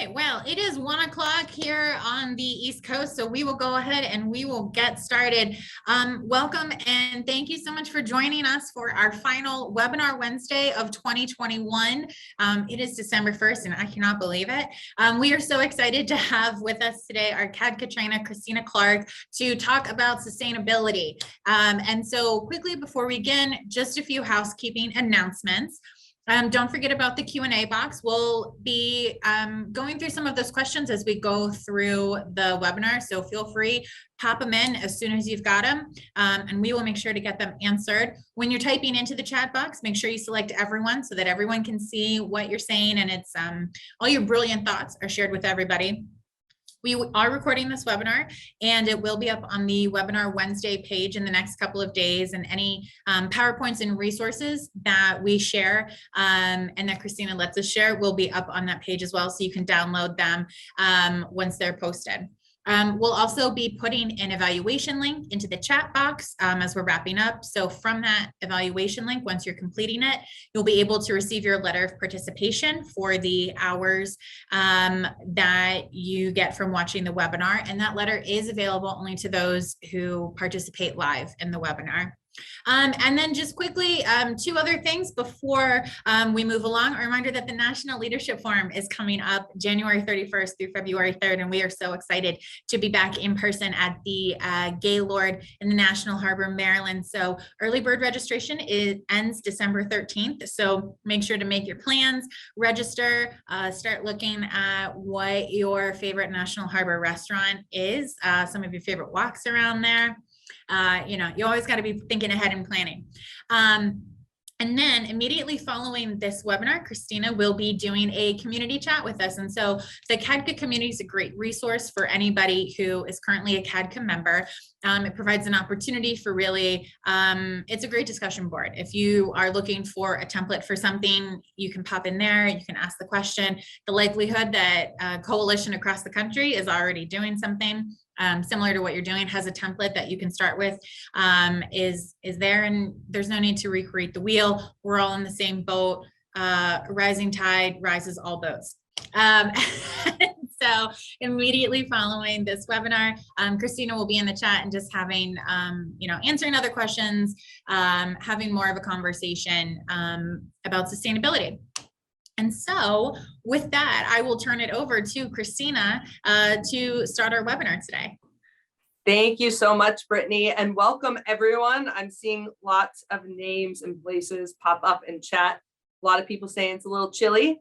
right, well, it is 1 o'clock here on the East Coast, so we will go ahead and we will get started. Welcome and thank you so much for joining us for our final webinar Wednesday of 2021. It is December 1st and I cannot believe it. We are so excited to have with us today our CAD trainer, Christina Clark, to talk about sustainability. And so quickly before we begin, just a few housekeeping announcements. Don't forget about the Q&A box. We'll be going through some of those questions as we go through the webinar. So feel free, pop them in as soon as you've got them, and we will make sure to get them answered. When you're typing into the chat box, make sure you select everyone so that everyone can see what you're saying and it's all your brilliant thoughts are shared with everybody. We are recording this webinar and it will be up on the webinar Wednesday page in the next couple of days, and any PowerPoints and resources that we share and that Christina lets us share will be up on that page as well, so you can download them once they're posted. We'll also be putting an evaluation link into the chat box as we're wrapping up. So from that evaluation link, once you're completing it, you'll be able to receive your letter of participation for the hours that you get from watching the webinar. And that letter is available only to those who participate live in the webinar. And then just quickly, two other things before we move along. A reminder that the National Leadership Forum is coming up January 31st through February 3rd, and we are so excited to be back in person at the Gaylord in the National Harbor, Maryland. So early bird registration ends December 13th. So make sure to make your plans, register, start looking at what your favorite National Harbor restaurant is, some of your favorite walks around there. You know, you always got to be thinking ahead and planning. And then immediately following this webinar, Christina will be doing a community chat with us. And so the CADCA community is a great resource for anybody who is currently a CADCA member. It provides an opportunity for really, it's a great discussion board. If you are looking for a template for something, you can pop in there, you can ask the question. The likelihood that a coalition across the country is already doing something similar to what you're doing, has a template that you can start with, is there, and there's no need to recreate the wheel. We're all in the same boat. Rising tide rises all boats. So immediately following this webinar, Christina will be in the chat and just having, you know, answering other questions, having more of a conversation about sustainability. And so with that, I will turn it over to Christina to start our webinar today. Thank you so much, Brittany, and welcome everyone. I'm seeing lots of names and places pop up in chat. A lot of people saying it's a little chilly.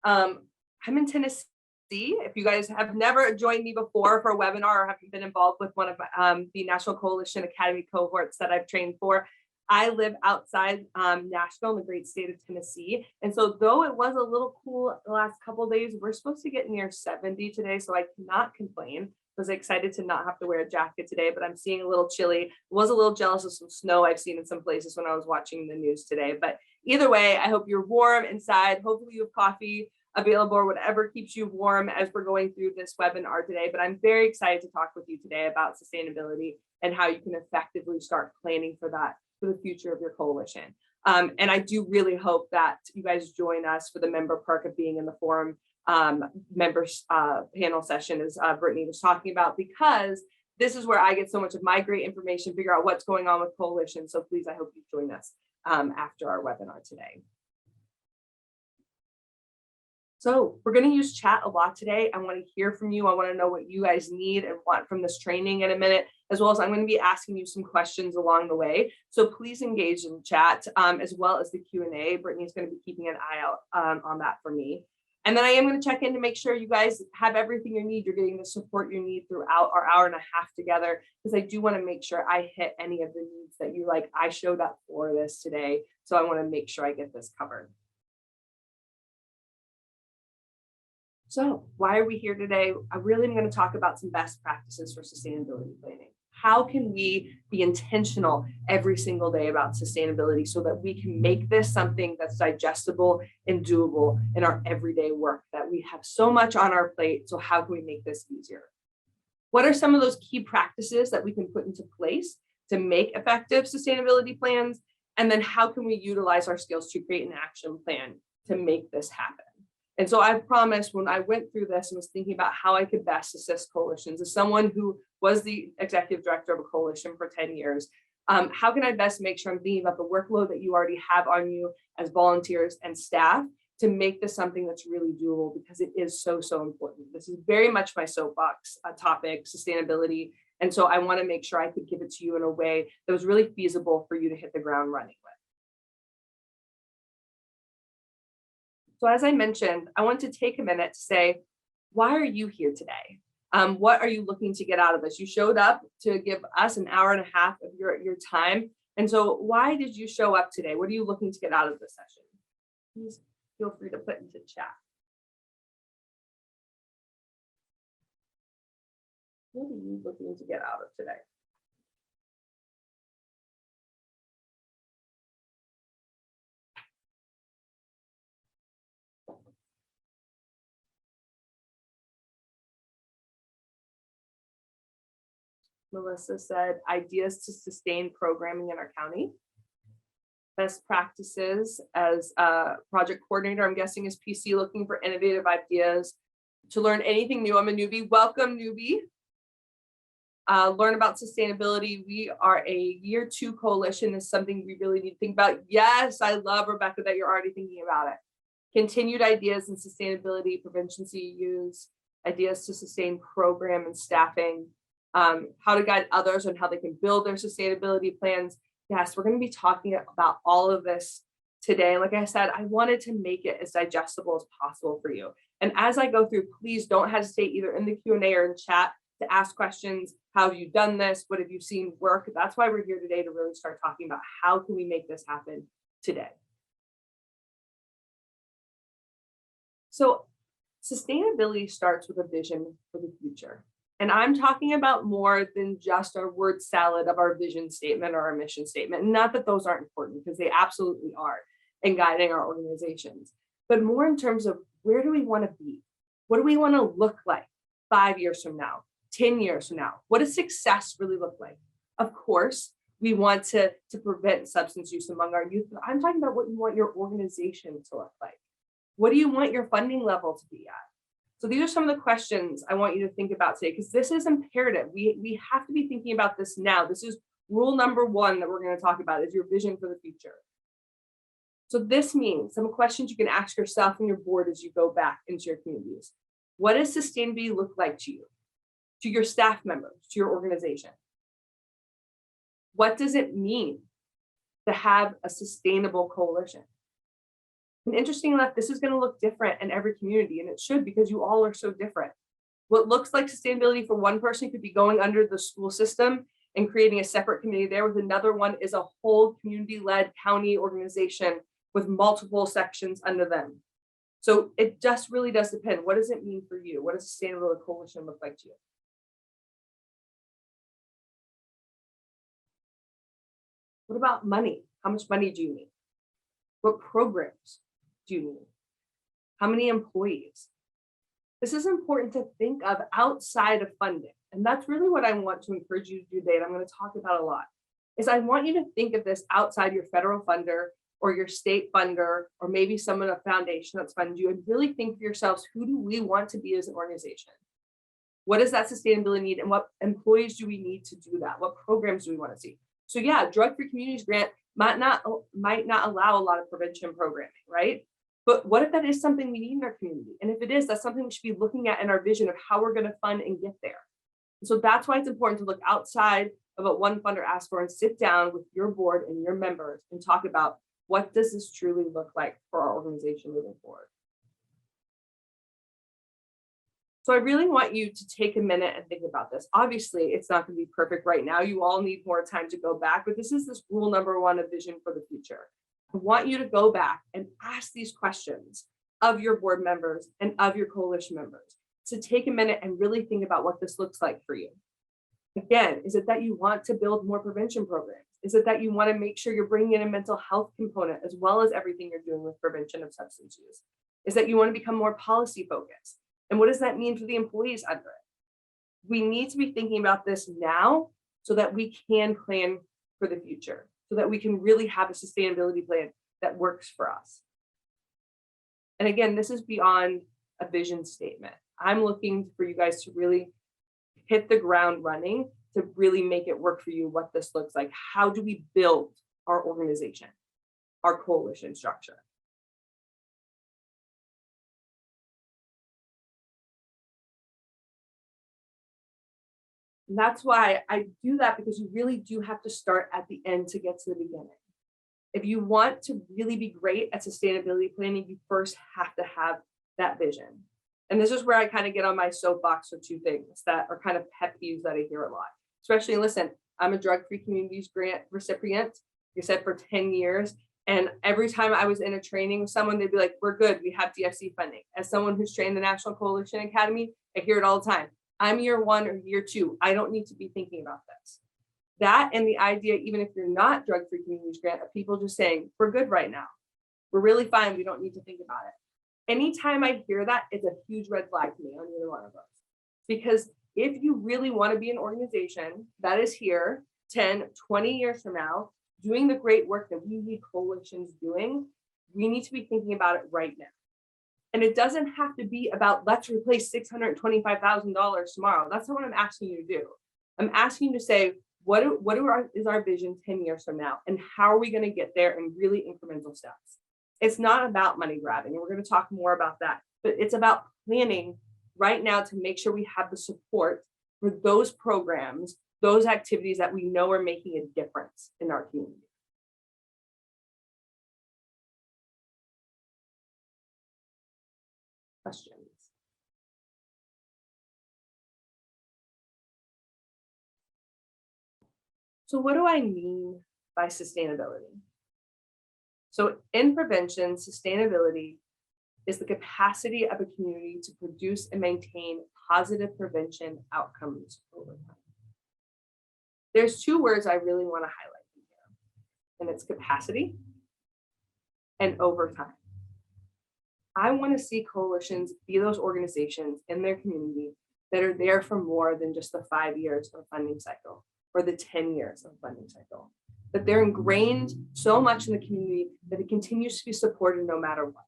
I'm in Tennessee. If you guys have never joined me before for a webinar or haven't been involved with one of the National Coalition Academy cohorts that I've trained for, I live outside Nashville in the great state of Tennessee. And so though it was a little cool the last couple of days, we're supposed to get near 70 today. So I cannot complain. I was excited to not have to wear a jacket today, but I'm seeing a little chilly. Was a little jealous of some snow I've seen in some places when I was watching the news today. But either way, I hope you're warm inside. Hopefully you have coffee available or whatever keeps you warm as we're going through this webinar today. But I'm very excited to talk with you today about sustainability and how you can effectively start planning for that, for the future of your coalition. And I do really hope that you guys join us for the member perk of being in the forum members panel session, as Brittany was talking about, because this is where I get so much of my great information, figure out what's going on with coalition. So please, I hope you join us after our webinar today. So we're going to use chat a lot today. I want to hear from you. I want to know what you guys need and want from this training in a minute, as well as I'm going to be asking you some questions along the way. So please engage in chat as well as the Q&A. Brittany's going to be keeping an eye out on that for me. And then I am going to check in to make sure you guys have everything you need. You're getting the support you need throughout our hour and a half together, because I do want to make sure I hit any of the needs that you like. I showed up for this today, so I want to make sure I get this covered. So why are we here today? I really am going to talk about some best practices for sustainability planning. How can we be intentional every single day about sustainability so that we can make this something that's digestible and doable in our everyday work, that we have so much on our plate? So how can we make this easier? What are some of those key practices that we can put into place to make effective sustainability plans? And then how can we utilize our skills to create an action plan to make this happen? And so I promised when I went through this and was thinking about how I could best assist coalitions, as someone who was the executive director of a coalition for 10 years, how can I best make sure I'm thinking about the workload that you already have on you as volunteers and staff to make this something that's really doable, because it is so, so important. This is very much my soapbox topic, sustainability. And so I want to make sure I could give it to you in a way that was really feasible for you to hit the ground running with. So as I mentioned, I want to take a minute to say, why are you here today? What are you looking to get out of this? You showed up to give us an hour and a half of your time. And so why did you show up today? What are you looking to get out of this session? Please feel free to put into chat. What are you looking to get out of today? Melissa said, ideas to sustain programming in our county. Best practices as a project coordinator, I'm guessing is PC, looking for innovative ideas to learn anything new. I'm a newbie. Welcome, newbie. Learn about sustainability. We are a year 2 coalition. Is something we really need to think about. Yes, I love, Rebecca, that you're already thinking about it. Continued ideas in sustainability, prevention CEUs, ideas to sustain program and staffing, how to guide others on how they can build their sustainability plans. Yes, we're going to be talking about all of this today. Like I said, I wanted to make it as digestible as possible for you. And as I go through, please don't hesitate either in the Q&A or in chat to ask questions. How have you done this? What have you seen work? That's why we're here today, to really start talking about how can we make this happen today. So sustainability starts with a vision for the future. And I'm talking about more than just our word salad of our vision statement or our mission statement. Not that those aren't important, because they absolutely are in guiding our organizations, but more in terms of where do we want to be? What do we want to look like 5 years from now, 10 years from now? What does success really look like? Of course, we want to prevent substance use among our youth. I'm talking about what you want your organization to look like. What do you want your funding level to be at? So these are some of the questions I want you to think about today, because this is imperative. We have to be thinking about this now. This is rule number 1 that we're going to talk about, is your vision for the future. So this means some questions you can ask yourself and your board as you go back into your communities. What does sustainability look like to you, to your staff members, to your organization? What does it mean to have a sustainable coalition? And interesting enough, this is going to look different in every community, and it should, because you all are so different. What looks like sustainability for one person could be going under the school system and creating a separate community there. With another one is a whole community-led county organization with multiple sections under them. So it just really does depend. What does it mean for you? What does a sustainable coalition look like to you? What about money? How much money do you need? What programs do you need? How many employees? This is important to think of outside of funding. And that's really what I want to encourage you to do today. And I'm going to talk about a lot, is I want you to think of this outside your federal funder or your state funder, or maybe someone, a foundation that's funded you, and really think for yourselves, who do we want to be as an organization? What does that sustainability need? And what employees do we need to do that? What programs do we want to see? So yeah, Drug-Free Communities Grant might not allow a lot of prevention programming, right? But what if that is something we need in our community? And if it is, that's something we should be looking at in our vision of how we're going to fund and get there. And so that's why it's important to look outside of what one funder asked for and sit down with your board and your members and talk about, what does this truly look like for our organization moving forward? So I really want you to take a minute and think about this. Obviously, it's not going to be perfect right now. You all need more time to go back, but this is rule number 1 of vision for the future. I want you to go back and ask these questions of your board members and of your coalition members. So take a minute and really think about what this looks like for you. Again, is it that you want to build more prevention programs? Is it that you want to make sure you're bringing in a mental health component as well as everything you're doing with prevention of substance use? Is that you want to become more policy focused? And what does that mean for the employees under it? We need to be thinking about this now so that we can plan for the future, so that we can really have a sustainability plan that works for us. And again, this is beyond a vision statement. I'm looking for you guys to really hit the ground running, to really make it work for you, what this looks like. How do we build our organization, our coalition structure? And that's why I do that, because you really do have to start at the end to get to the beginning. If you want to really be great at sustainability planning, you first have to have that vision. And this is where I kind of get on my soapbox for two things that are kind of pet peeves that I hear a lot. Especially, listen, I'm a drug-free communities grant recipient, like I said, for 10 years. And every time I was in a training with someone, they'd be like, we're good, we have DFC funding. As someone who's trained the National Coalition Academy, I hear it all the time. I'm year 1 or year 2. I don't need to be thinking about this. That and the idea, even if you're not drug-free communities grant, of people just saying, we're good right now. We're really fine. We don't need to think about it. Anytime I hear that, it's a huge red flag to me on either one of those. Because if you really want to be an organization that is here 10, 20 years from now, doing the great work that we need coalitions doing, we need to be thinking about it right now. And it doesn't have to be about, let's replace $625,000 tomorrow. That's not what I'm asking you to do. I'm asking you to say, is our vision 10 years from now? And how are we going to get there in really incremental steps? It's not about money grabbing, and we're going to talk more about that, but it's about planning right now to make sure we have the support for those programs, those activities that we know are making a difference in our community. Questions? So what do I mean by sustainability? So in prevention, sustainability is the capacity of a community to produce and maintain positive prevention outcomes over time. There's two words I really want to highlight here, and it's capacity and over time. I want to see coalitions be those organizations in their community that are there for more than just the 5 years of funding cycle or the 10 years of funding cycle. That they're ingrained so much in the community that it continues to be supported no matter what.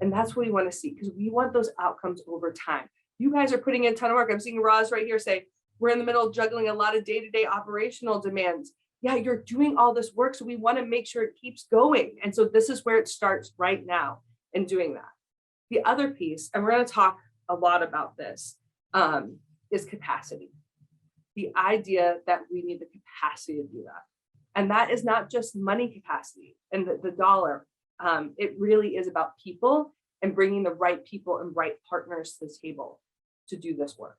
And that's what we want to see, because we want those outcomes over time. You guys are putting in a ton of work. I'm seeing Roz right here say, we're in the middle of juggling a lot of day-to-day operational demands. Yeah, you're doing all this work, so we want to make sure it keeps going. And so this is where it starts right now in doing that. The other piece, and we're going to talk a lot about this, is capacity. The idea that we need the capacity to do that. And that is not just money capacity and the dollar. It really is about people and bringing the right people and right partners to the table to do this work.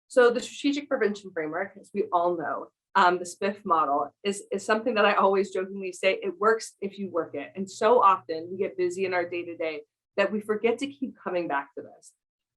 So the strategic prevention framework, as we all know, the SPIF model is something that I always jokingly say, it works if you work it. And so often we get busy in our day-to-day that we forget to keep coming back to this.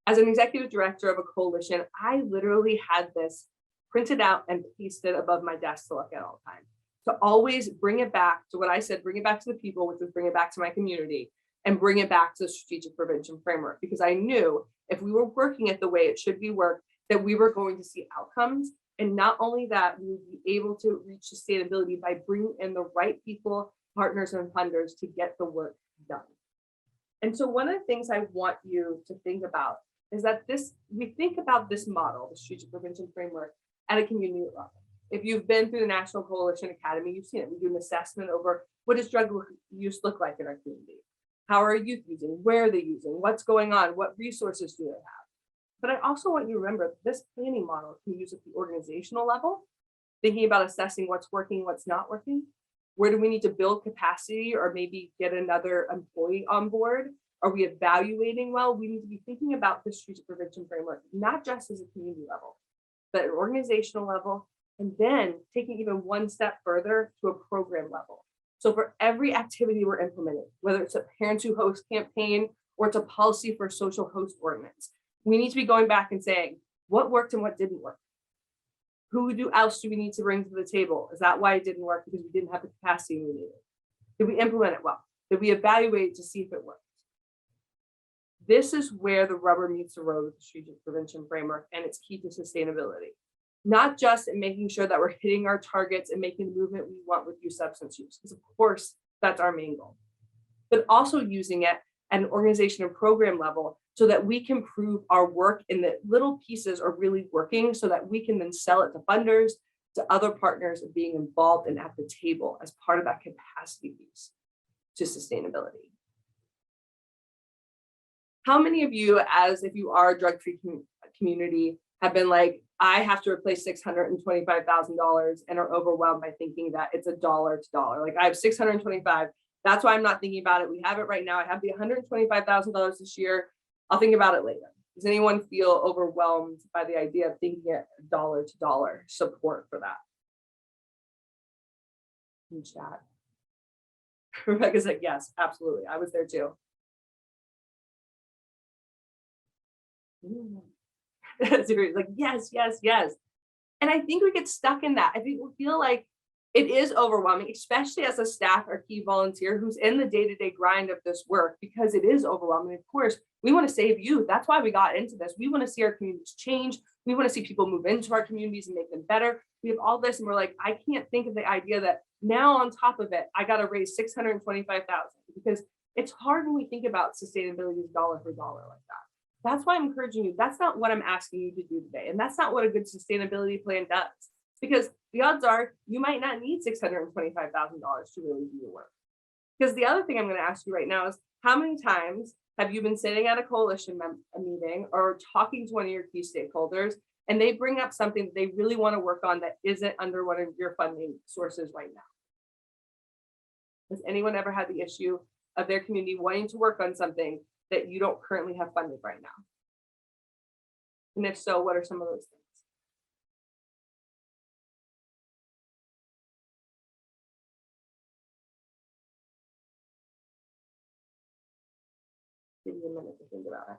As an executive director of a coalition, I literally had this printed out and pasted above my desk to look at all the time. To always bring it back to what I said, bring it back to the people, which was bring it back to my community, and bring it back to the strategic prevention framework. Because I knew if we were working it the way it should be worked, that we were going to see outcomes. And not only that, we would be able to reach sustainability by bringing in the right people, partners, and funders to get the work done. And so one of the things I want you to think about is that we think about this model, the strategic prevention framework, at a community level. If you've been through the National Coalition Academy, you've seen it. We do an assessment over what does drug use look like in our community? How are youth using? Where are they using? What's going on? What resources do they have? But I also want you to remember this planning model can be used at the organizational level, thinking about assessing what's working, what's not working. Where do we need to build capacity or maybe get another employee on board? Are we evaluating well? We need to be thinking about the strategic prevention framework, not just as a community level, but at an organizational level, and then taking even one step further to a program level. So for every activity we're implementing, whether it's a Parents Who Host campaign or it's a policy for social host ordinance, we need to be going back and saying what worked and what didn't work. Who else do we need to bring to the table? Is that why it didn't work? Because we didn't have the capacity we needed. Did we implement it well? Did we evaluate to see if it worked? This is where the rubber meets the road with the strategic prevention framework, and it's key to sustainability. not just in making sure that we're hitting our targets and making the movement we want with youth substance use, because of course that's our main goal, but also using it at an organization and program level so that we can prove our work in the little pieces are really working, so that we can then sell it to funders, to other partners, and being involved and at the table as part of that capacity piece to sustainability. How many of you, as if you are a drug-free community, have been like, I have to replace $625,000 and are overwhelmed by thinking that it's a dollar to dollar. Like I have 625. That's why I'm not thinking about it. We have it right now. I have the $125,000 this year. I'll think about it later. Does anyone feel overwhelmed by the idea of thinking it dollar to dollar? Support for that in chat. Rebecca's like, yes, absolutely. I was there too. Like, yes, yes, yes. And I think we get stuck in that. I think we feel like it is overwhelming, especially as a staff or key volunteer who's in the day-to-day grind of this work, because it is overwhelming. Of course, we want to save youth. That's why we got into this. We want to see our communities change. We want to see people move into our communities and make them better. We have all this, and we're like, I can't think of the idea that now on top of it, I got to raise $625,000, because it's hard when we think about sustainability as dollar for dollar like that. That's why I'm encouraging you. That's not what I'm asking you to do today. And that's not what a good sustainability plan does, because the odds are you might not need $625,000 to really do your work. Because the other thing I'm going to ask you right now is, how many times have you been sitting at a coalition meeting or talking to one of your key stakeholders, and they bring up something that they really want to work on that isn't under one of your funding sources right now? Has anyone ever had the issue of their community wanting to work on something that you don't currently have funded right now? And if so, what are some of those things? Give you a minute to think about it.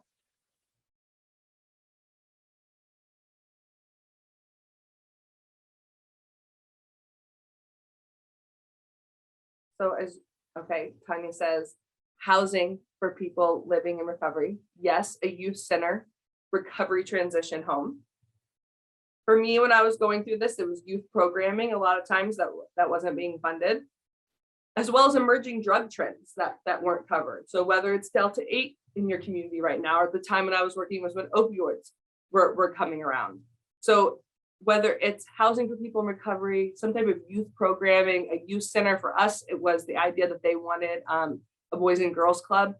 So Tanya says, housing for people living in recovery. Yes, a youth center, recovery transition home. For me, when I was going through this, it was youth programming a lot of times that wasn't being funded, as well as emerging drug trends that weren't covered. So whether it's Delta 8 in your community right now, or the time when I was working was when opioids were coming around. So whether it's housing for people in recovery, some type of youth programming, a youth center. For us, it was the idea that they wanted a Boys and Girls Club.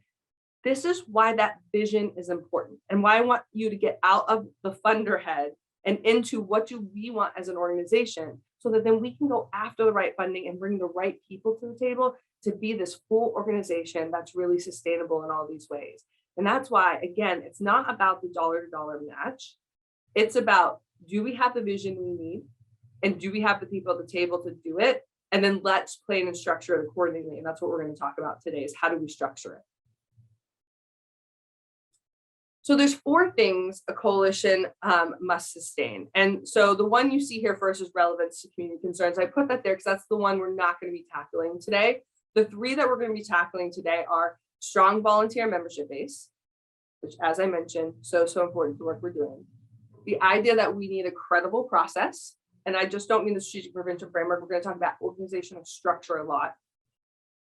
This is why that vision is important, and why I want you to get out of the funder head and into what do we want as an organization, so that then we can go after the right funding and bring the right people to the table to be this full organization that's really sustainable in all these ways. And that's why, again, it's not about the dollar to dollar match. It's about, do we have the vision we need? And do we have the people at the table to do it? And then let's plan and structure it accordingly. And that's what we're going to talk about today, is how do we structure it? So there's 4 things a coalition must sustain. And so the one you see here first is relevance to community concerns. I put that there because that's the one we're not going to be tackling today. The 3 that we're going to be tackling today are strong volunteer membership base, which, as I mentioned, so important to the work we're doing. The idea that we need a credible process, and I just don't mean the strategic prevention framework. We're going to talk about organizational structure a lot.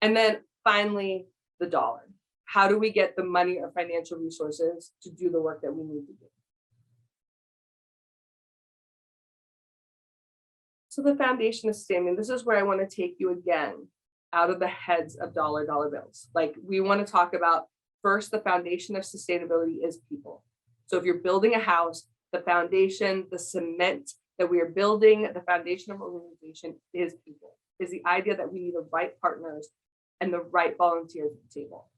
And then finally, the dollar. How do we get the money or financial resources to do the work that we need to do? So the foundation of standing, this is where I want to take you again out of the heads of dollar bills. Like, we want to talk about first, the foundation of sustainability is people. So if you're building a house, the foundation, the cement that we are building, the foundation of organization is people, is the idea that we need the right partners and the right volunteers at the table.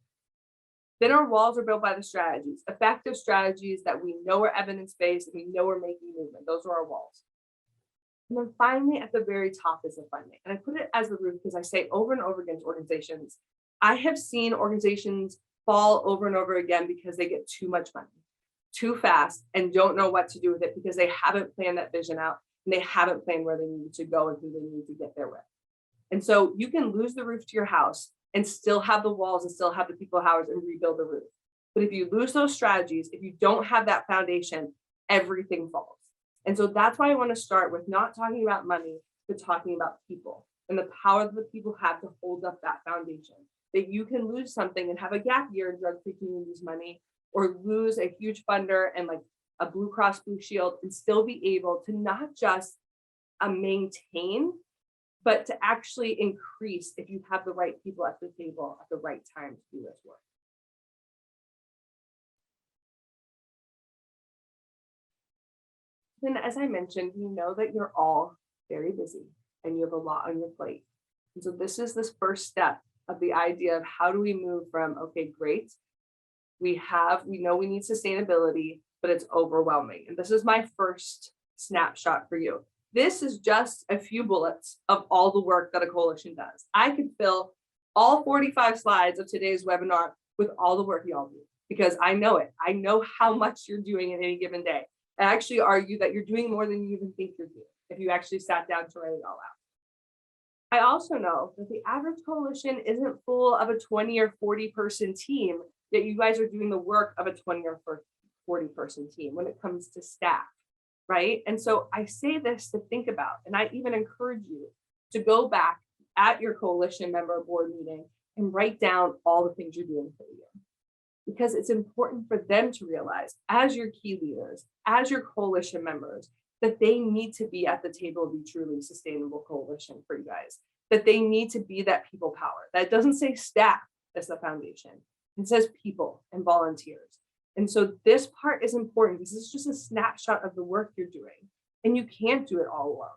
Then our walls are built by the strategies, effective strategies that we know are evidence-based and we know are making movement. Those are our walls. And then finally, at the very top is the funding. And I put it as the roof because I say over and over again to organizations, I have seen organizations fall over and over again because they get too much money too fast and don't know what to do with it because they haven't planned that vision out and they haven't planned where they need to go and who they need to get there with. And so you can lose the roof to your house and still have the walls and still have the people housed and rebuild the roof. But if you lose those strategies, if you don't have that foundation, everything falls. And so that's why I want to start with not talking about money, but talking about people and the power that the people have to hold up that foundation. That you can lose something and have a gap year in drug-free communities money, or lose a huge funder and like a Blue Cross Blue Shield, and still be able to not just maintain, but to actually increase if you have the right people at the table at the right time to do this work. And as I mentioned, we know that you're all very busy and you have a lot on your plate. And so this is this first step of the idea of how do we move from, okay, great, we know we need sustainability, but it's overwhelming. And this is my first snapshot for you. This is just a few bullets of all the work that a coalition does. I could fill all 45 slides of today's webinar with all the work y'all do, because I know it. I know how much you're doing in any given day. I actually argue that you're doing more than you even think you're doing if you actually sat down to write it all out. I also know that the average coalition isn't full of a 20 or 40 person team, yet you guys are doing the work of a 20 or 40 person team when it comes to staff, right? And so I say this to think about, and I even encourage you to go back at your coalition member board meeting and write down all the things you're doing for the year. Because it's important for them to realize, as your key leaders, as your coalition members, that they need to be at the table of the truly sustainable coalition for you guys, that they need to be that people power. That doesn't say staff as the foundation. It says people and volunteers. And so this part is important. This is just a snapshot of the work you're doing, and you can't do it all alone.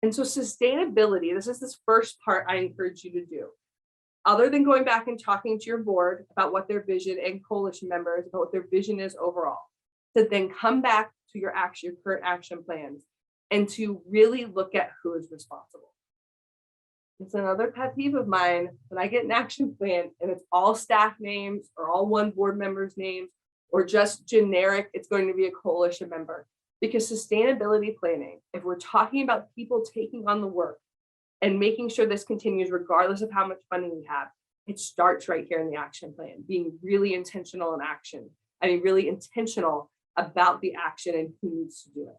And so sustainability, this is this first part I encourage you to do. Other than going back and talking to your board about what their vision, and coalition members about what their vision is overall, to then come back to your current action plans and to really look at who is responsible. It's another pet peeve of mine when I get an action plan and it's all staff names or all one board member's names or just generic, it's going to be a coalition member. Because sustainability planning, if we're talking about people taking on the work and making sure this continues regardless of how much funding we have, it starts right here in the action plan, being really intentional in action. I mean, really intentional about the action and who needs to do it.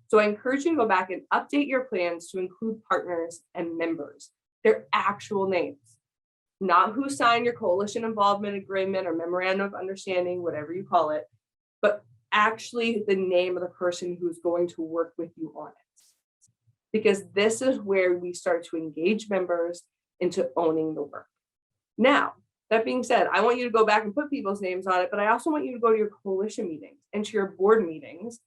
So I encourage you to go back and update your plans to include partners and members, their actual names, not who signed your coalition involvement agreement or memorandum of understanding, whatever you call it, but actually the name of the person who's going to work with you on it. Because this is where we start to engage members into owning the work. Now, that being said, I want you to go back and put people's names on it, but I also want you to go to your coalition meetings and to your board meetings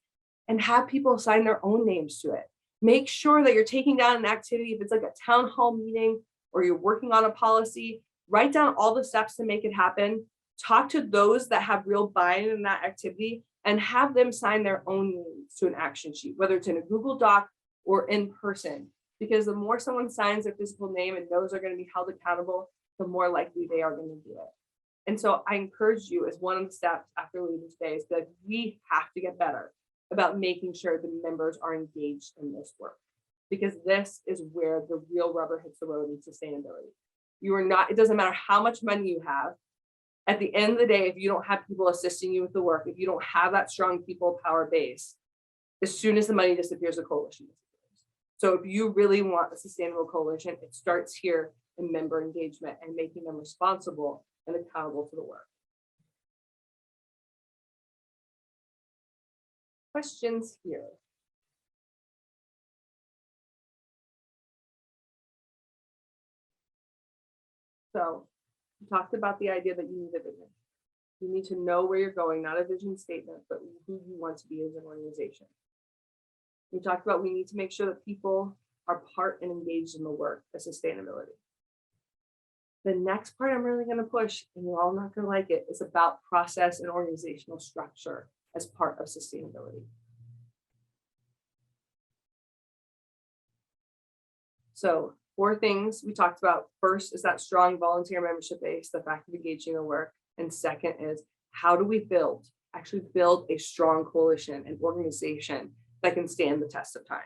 and have people sign their own names to it. Make sure that you're taking down an activity. If it's like a town hall meeting or you're working on a policy, write down all the steps to make it happen. Talk to those that have real buy-in in that activity and have them sign their own names to an action sheet, whether it's in a Google Doc or in person, because the more someone signs their physical name and knows they're going to be held accountable, the more likely they are going to do it. And so I encourage you, as one of the steps after Leaders Day, is that we have to get better about making sure the members are engaged in this work, because this is where the real rubber hits the road in sustainability. It doesn't matter how much money you have. At the end of the day, if you don't have people assisting you with the work, if you don't have that strong people power base, as soon as the money disappears, the coalition disappears. So if you really want a sustainable coalition, it starts here in member engagement and making them responsible and accountable to the work. Questions here? So we talked about the idea that you need a vision. You need to know where you're going, not a vision statement, but who you want to be as an organization. We talked about we need to make sure that people are part and engaged in the work of sustainability. The next part I'm really going to push, and you're all not going to like it, is about process and organizational structure as part of sustainability. So 4 things we talked about. First is that strong volunteer membership base, the fact of engaging in the work. And second is, how do we actually build a strong coalition and organization that can stand the test of time?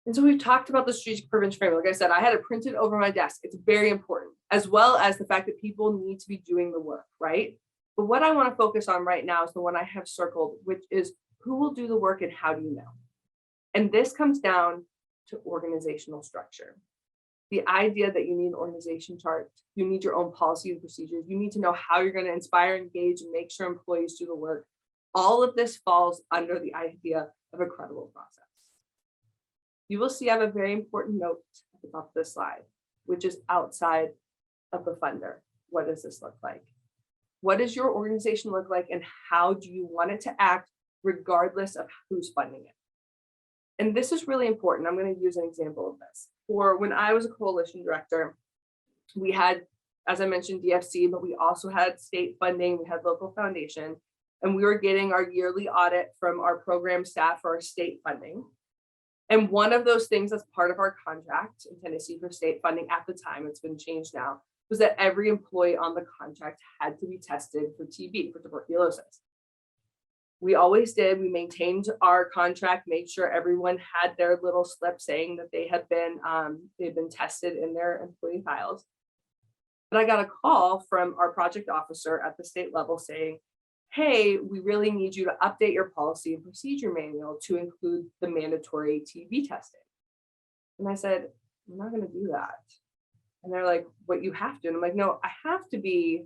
And so we've talked about the strategic prevention framework. Like I said, I had it printed over my desk. It's very important, as well as the fact that people need to be doing the work, right? But what I want to focus on right now is the one I have circled, which is who will do the work and how do you know? And this comes down to organizational structure. The idea that you need an organization chart, you need your own policy and procedures, you need to know how you're going to inspire, engage, and make sure employees do the work. All of this falls under the idea of a credible process. You will see I have a very important note at the top of this slide, which is outside of the funder. What does this look like? What does your organization look like, and how do you want it to act regardless of who's funding it? And this is really important. I'm going to use an example of this. For when I was a coalition director, we had, as I mentioned, DFC, but we also had state funding, we had local foundation, and we were getting our yearly audit from our program staff for our state funding. And one of those things as part of our contract in Tennessee for state funding at the time, it's been changed now, was that every employee on the contract had to be tested for TB, for tuberculosis. We always did. We maintained our contract, made sure everyone had their little slip saying that they had been they've been tested in their employee files. But I got a call from our project officer at the state level saying, hey, we really need you to update your policy and procedure manual to include the mandatory TB testing. And I said, I'm not going to do that. And they're like, what, you have to? And I'm like, no, I have to be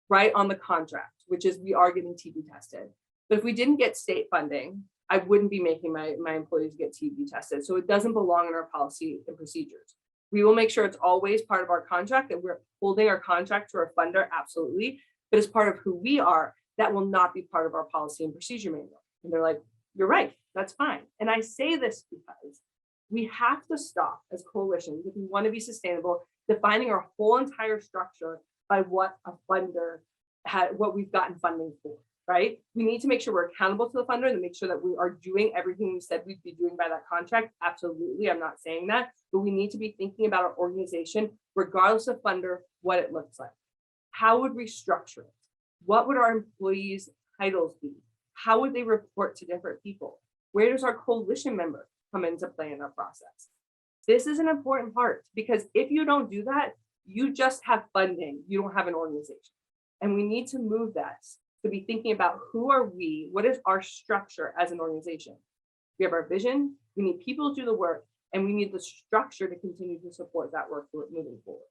right on the contract, which is we are getting TB tested. But if we didn't get state funding, I wouldn't be making my employees get TB tested. So it doesn't belong in our policy and procedures. We will make sure it's always part of our contract, that we're holding our contract to our funder, absolutely. But as part of who we are, that will not be part of our policy and procedure manual. And they're like, you're right, that's fine. And I say this because we have to stop as coalitions, if we want to be sustainable, defining our whole entire structure by what a funder had, what we've gotten funding for, right? We need to make sure we're accountable to the funder and make sure that we are doing everything we said we'd be doing by that contract. Absolutely, I'm not saying that, but we need to be thinking about our organization, regardless of funder, what it looks like. How would we structure it? What would our employees' titles be? How would they report to different people? Where does our coalition member come into play in our process? This is an important part, because if you don't do that, you just have funding, you don't have an organization. And we need to move that to be thinking about who are we, what is our structure as an organization? We have our vision, we need people to do the work, and we need the structure to continue to support that work moving forward.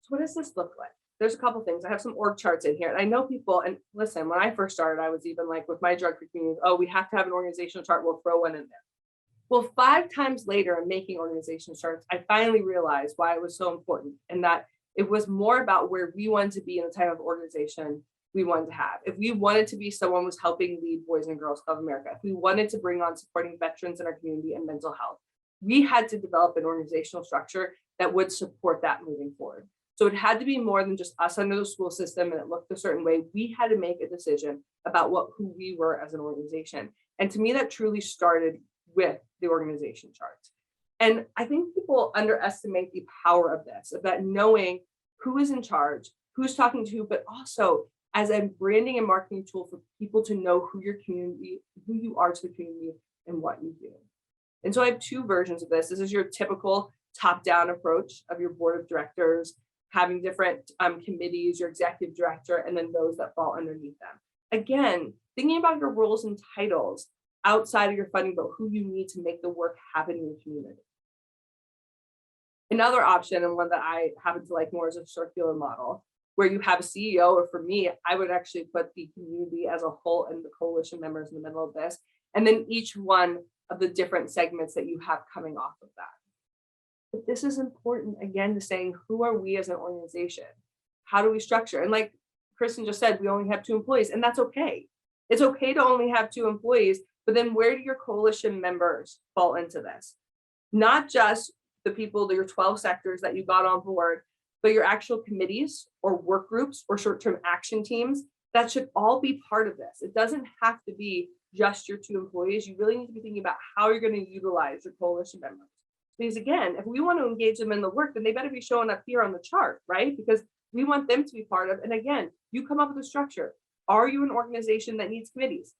So what does this look like? There's a couple things. I have some org charts in here. And I know people, and listen, when I first started, I was even like with my drug-free community, oh, we have to have an organizational chart, we'll throw one in there. Well, 5 times later in making organizational charts, I finally realized why it was so important, and that it was more about where we wanted to be in the type of organization we wanted to have. If we wanted to be someone who's helping lead Boys and Girls Club of America, if we wanted to bring on supporting veterans in our community and mental health, we had to develop an organizational structure that would support that moving forward. So it had to be more than just us under the school system and it looked a certain way. We had to make a decision about who we were as an organization. And to me, that truly started with the organization charts. And I think people underestimate the power of this, of that knowing who is in charge, who's talking to who, but also as a branding and marketing tool for people to know who your community, who you are to the community and what you do. And so I have 2 versions of this. This is your typical top-down approach of your board of directors, having different committees, your executive director, and then those that fall underneath them. Again, thinking about your roles and titles outside of your funding, but who you need to make the work happen in your community. Another option, and one that I happen to like more, is a circular model, where you have a CEO, or for me, I would actually put the community as a whole and the coalition members in the middle of this, and then each one of the different segments that you have coming off of that. But this is important, again, to saying, who are we as an organization? How do we structure? And like Kristen just said, we only have 2 employees, and that's okay. It's okay to only have 2 employees, but then where do your coalition members fall into this? Not just the people, your 12 sectors that you got on board, but your actual committees or work groups or short-term action teams. That should all be part of this. It doesn't have to be just your 2 employees. You really need to be thinking about how you're going to utilize your coalition members. Because again, if we want to engage them in the work, then they better be showing up here on the chart, right? Because we want them to be part of. And again, you come up with a structure. Are you an organization that needs committees?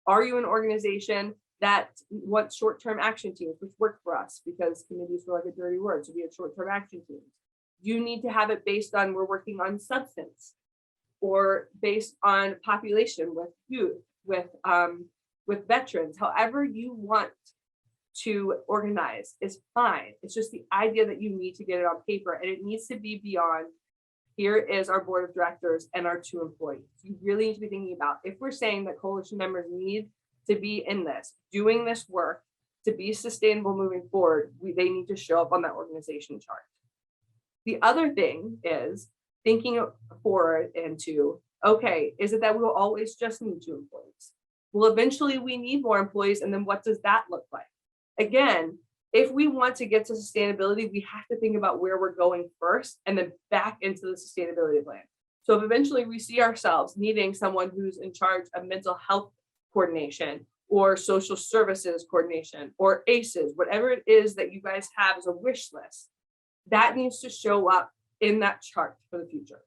Are you an organization that want short-term action teams, which work for us because committees were like a dirty word. So we had short-term action teams. You need to have it based on we're working on substance or based on population with youth, with veterans, however you want to organize is fine. It's just the idea that you need to get it on paper, and it needs to be beyond here is our board of directors and our 2 employees. You really need to be thinking about if we're saying that coalition members need to be in this, doing this work to be sustainable moving forward, they need to show up on that organization chart. The other thing is thinking forward into, okay, is it that we will always just need 2 employees? Well, eventually we need more employees, and then what does that look like? Again, if we want to get to sustainability, we have to think about where we're going first and then back into the sustainability plan. So if eventually we see ourselves needing someone who's in charge of mental health coordination or social services coordination or ACEs, whatever it is that you guys have as a wish list, that needs to show up in that chart for the future.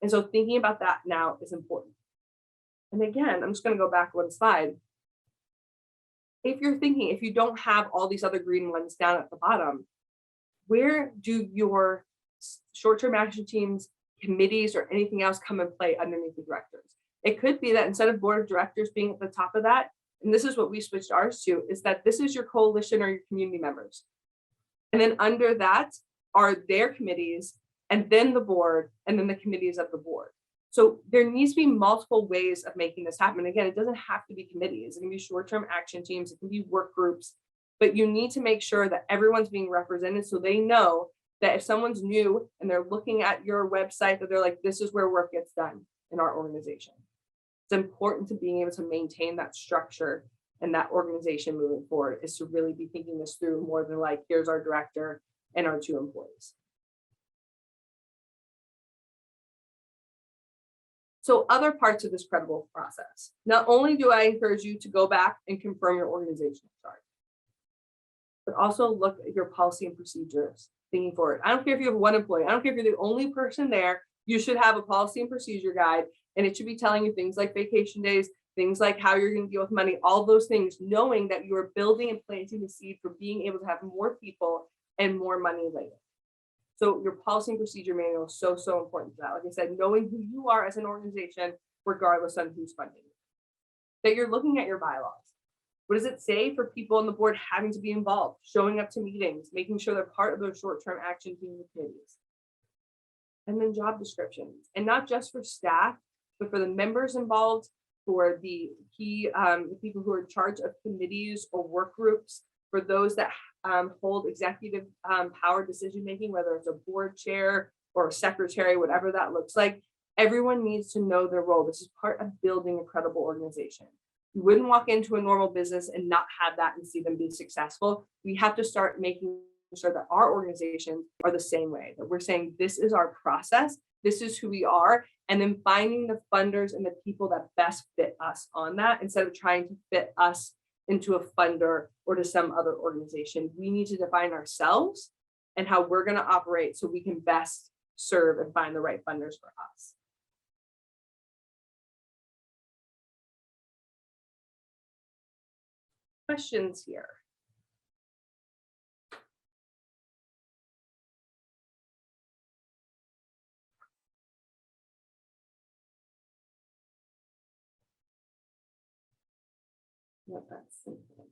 And so thinking about that now is important. And again, I'm just going to go back one slide. If you're thinking, if you don't have all these other green ones down at the bottom, where do your short-term action teams, committees, or anything else come and play underneath the directors? It could be that instead of board of directors being at the top of that, and this is what we switched ours to, is that this is your coalition or your community members. And then under that are their committees, and then the board, and then the committees of the board. So there needs to be multiple ways of making this happen. Again, it doesn't have to be committees. It can be short-term action teams. It can be work groups. But you need to make sure that everyone's being represented so they know that if someone's new and they're looking at your website, that they're like, this is where work gets done in our organization. It's important to being able to maintain that structure and that organization moving forward is to really be thinking this through more than like, here's our director and our 2 employees. So other parts of this credible process, not only do I encourage you to go back and confirm your organizational chart, but also look at your policy and procedures thinking forward. I don't care if you have 1 employee. I don't care if you're the only person there. You should have a policy and procedure guide, and it should be telling you things like vacation days, things like how you're going to deal with money, all those things, knowing that you are building and planting the seed for being able to have more people and more money later. So your policy and procedure manual is so, so important for that. Like I said, knowing who you are as an organization, regardless of who's funding you. That you're looking at your bylaws. What does it say for people on the board having to be involved, showing up to meetings, making sure they're part of those short-term action team committees? And then job descriptions, and not just for staff, but for the members involved, for the key people who are in charge of committees or work groups, for those that hold executive power decision making, whether it's a board chair or a secretary, whatever that looks like. Everyone needs to know their role. This is part of building a credible organization. You wouldn't walk into a normal business and not have that and see them be successful. We have to start making sure that our organizations are the same way, that we're saying this is our process, this is who we are, and then finding the funders and the people that best fit us on that instead of trying to fit us into a funder or to some other organization. We need to define ourselves and how we're going to operate so we can best serve and find the right funders for us. Questions here? Not that simple.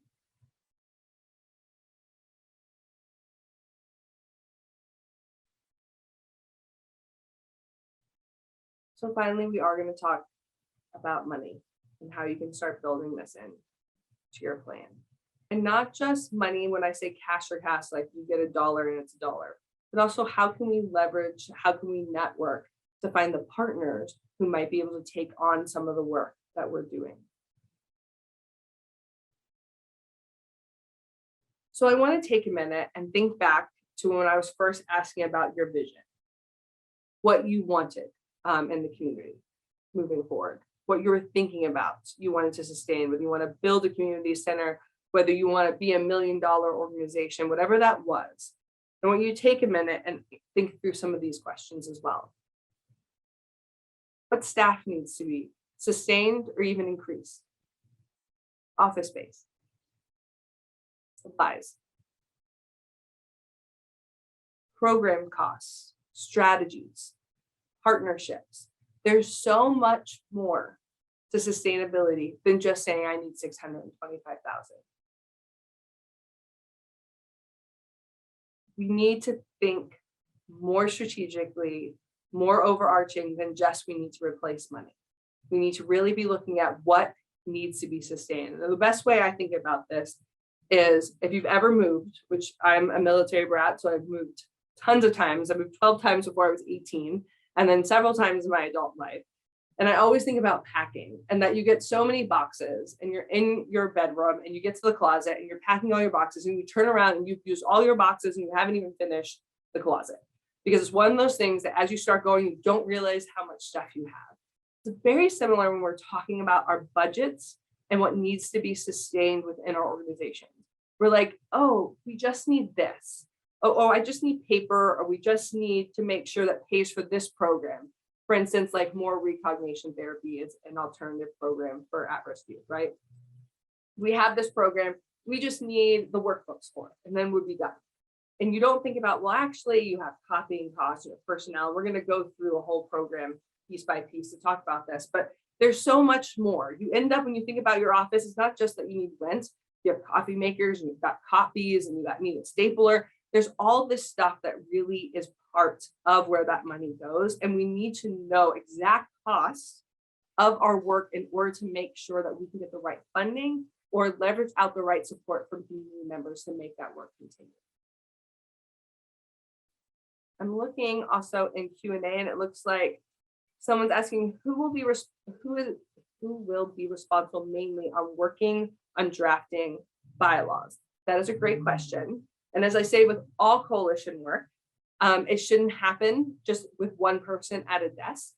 So finally, we are going to talk about money and how you can start building this in to your plan. And not just money when I say cash or cash, like you get $1 and it's $1, but also how can we leverage, how can we network to find the partners who might be able to take on some of the work that we're doing. So I want to take a minute and think back to when I was first asking about your vision, what you wanted in the community moving forward, what you were thinking about, you wanted to sustain, whether you want to build a community center, whether you want to be $1 million organization, whatever that was. I want you to take a minute and think through some of these questions as well. What staff needs to be sustained or even increased? Office space. Supplies, program costs, strategies, partnerships. There's so much more to sustainability than just saying I need 625,000. We need to think more strategically, more overarching than just we need to replace money. We need to really be looking at what needs to be sustained. And the best way I think about this is if you've ever moved, which I'm a military brat, so I've moved tons of times. I moved 12 times before I was 18, and then several times in my adult life. And I always think about packing and that you get so many boxes and you're in your bedroom and you get to the closet and you're packing all your boxes and you turn around and you've used all your boxes and you haven't even finished the closet. Because it's one of those things that as you start going, you don't realize how much stuff you have. It's very similar when we're talking about our budgets and what needs to be sustained within our organization. We're like, oh, we just need this. Oh, I just need paper, or we just need to make sure that pays for this program. For instance, like more recognition therapy is an alternative program for at-risk youth, right? We have this program, we just need the workbooks for it, and then we'll be done. And you don't think about, well, actually, you have copying costs, you have personnel. We're going to go through a whole program piece by piece to talk about this, but there's so much more. You end up, when you think about your office, it's not just that you need rent, you have coffee makers, and you've got copies, and you got need a stapler. There's all this stuff that really is part of where that money goes. And we need to know exact costs of our work in order to make sure that we can get the right funding or leverage out the right support from community members to make that work continue. I'm looking also in Q&A, and it looks like someone's asking who will be responsible mainly on working on drafting bylaws. That is a great question. And as I say, with all coalition work, it shouldn't happen just with one person at a desk.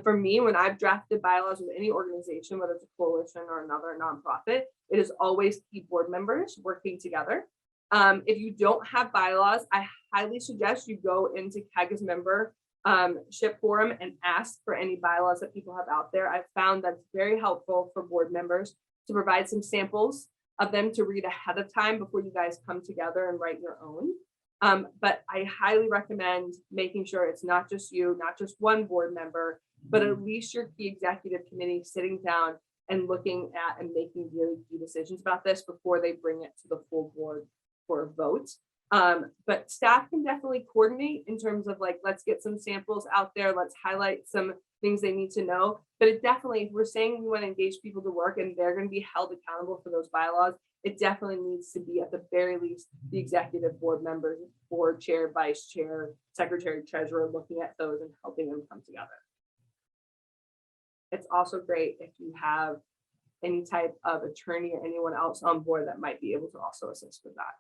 For me, when I've drafted bylaws with any organization, whether it's a coalition or another nonprofit, it is always key board members working together. If you don't have bylaws, I highly suggest you go into CAGA's membership forum and ask for any bylaws that people have out there. I've found that's very helpful for board members to provide some samples of them to read ahead of time before you guys come together and write your own. But I highly recommend making sure it's not just you, not just one board member, but at least your key executive committee sitting down and looking at and making really key decisions about this before they bring it to the full board for a vote. But staff can definitely coordinate in terms of like, let's get some samples out there, let's highlight some things they need to know. But it definitely, if we're saying we want to engage people to work and they're going to be held accountable for those bylaws, it definitely needs to be at the very least the executive board members, board chair, vice chair, secretary, treasurer, looking at those and helping them come together. It's also great if you have any type of attorney or anyone else on board that might be able to also assist with that.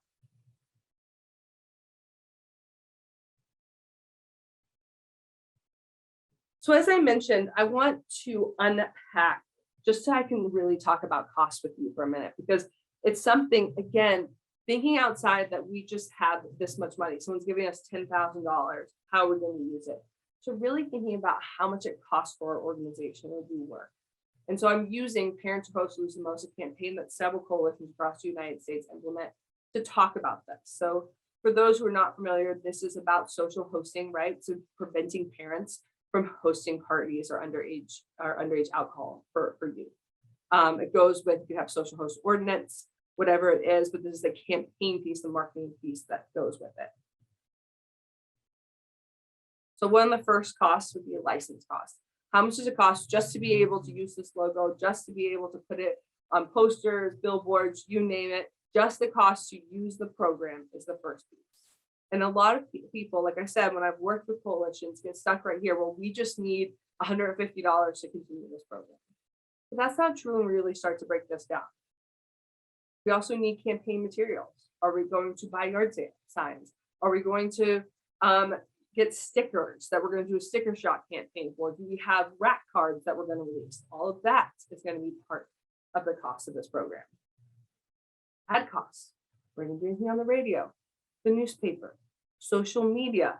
So as I mentioned, I want to unpack just so I can really talk about cost with you for a minute, because it's something, again, thinking outside that we just have this much money. Someone's giving us $10,000. How are we going to use it? So really thinking about how much it costs for our organization to do work. And so I'm using Parents Opposed to Lose the Most, a campaign that several coalitions across the United States implement to talk about this. So for those who are not familiar, this is about social hosting, right? So preventing parents from hosting parties or underage alcohol for youth. It goes with, you have social host ordinance, whatever it is, but this is the campaign piece, the marketing piece that goes with it. So one of the first costs would be a license cost. How much does it cost just to be able to use this logo, just to be able to put it on posters, billboards, you name it, just the cost to use the program is the first piece. And a lot of people, like I said, when I've worked with coalitions, get stuck right here. Well, we just need $150 to continue this program. But that's not true when we really start to break this down. We also need campaign materials. Are we going to buy yard signs? Are we going to get stickers that we're going to do a sticker shot campaign for? Do we have rack cards that we're going to release? All of that is going to be part of the cost of this program. Ad costs. We're going to do anything on the radio, the newspaper, social media,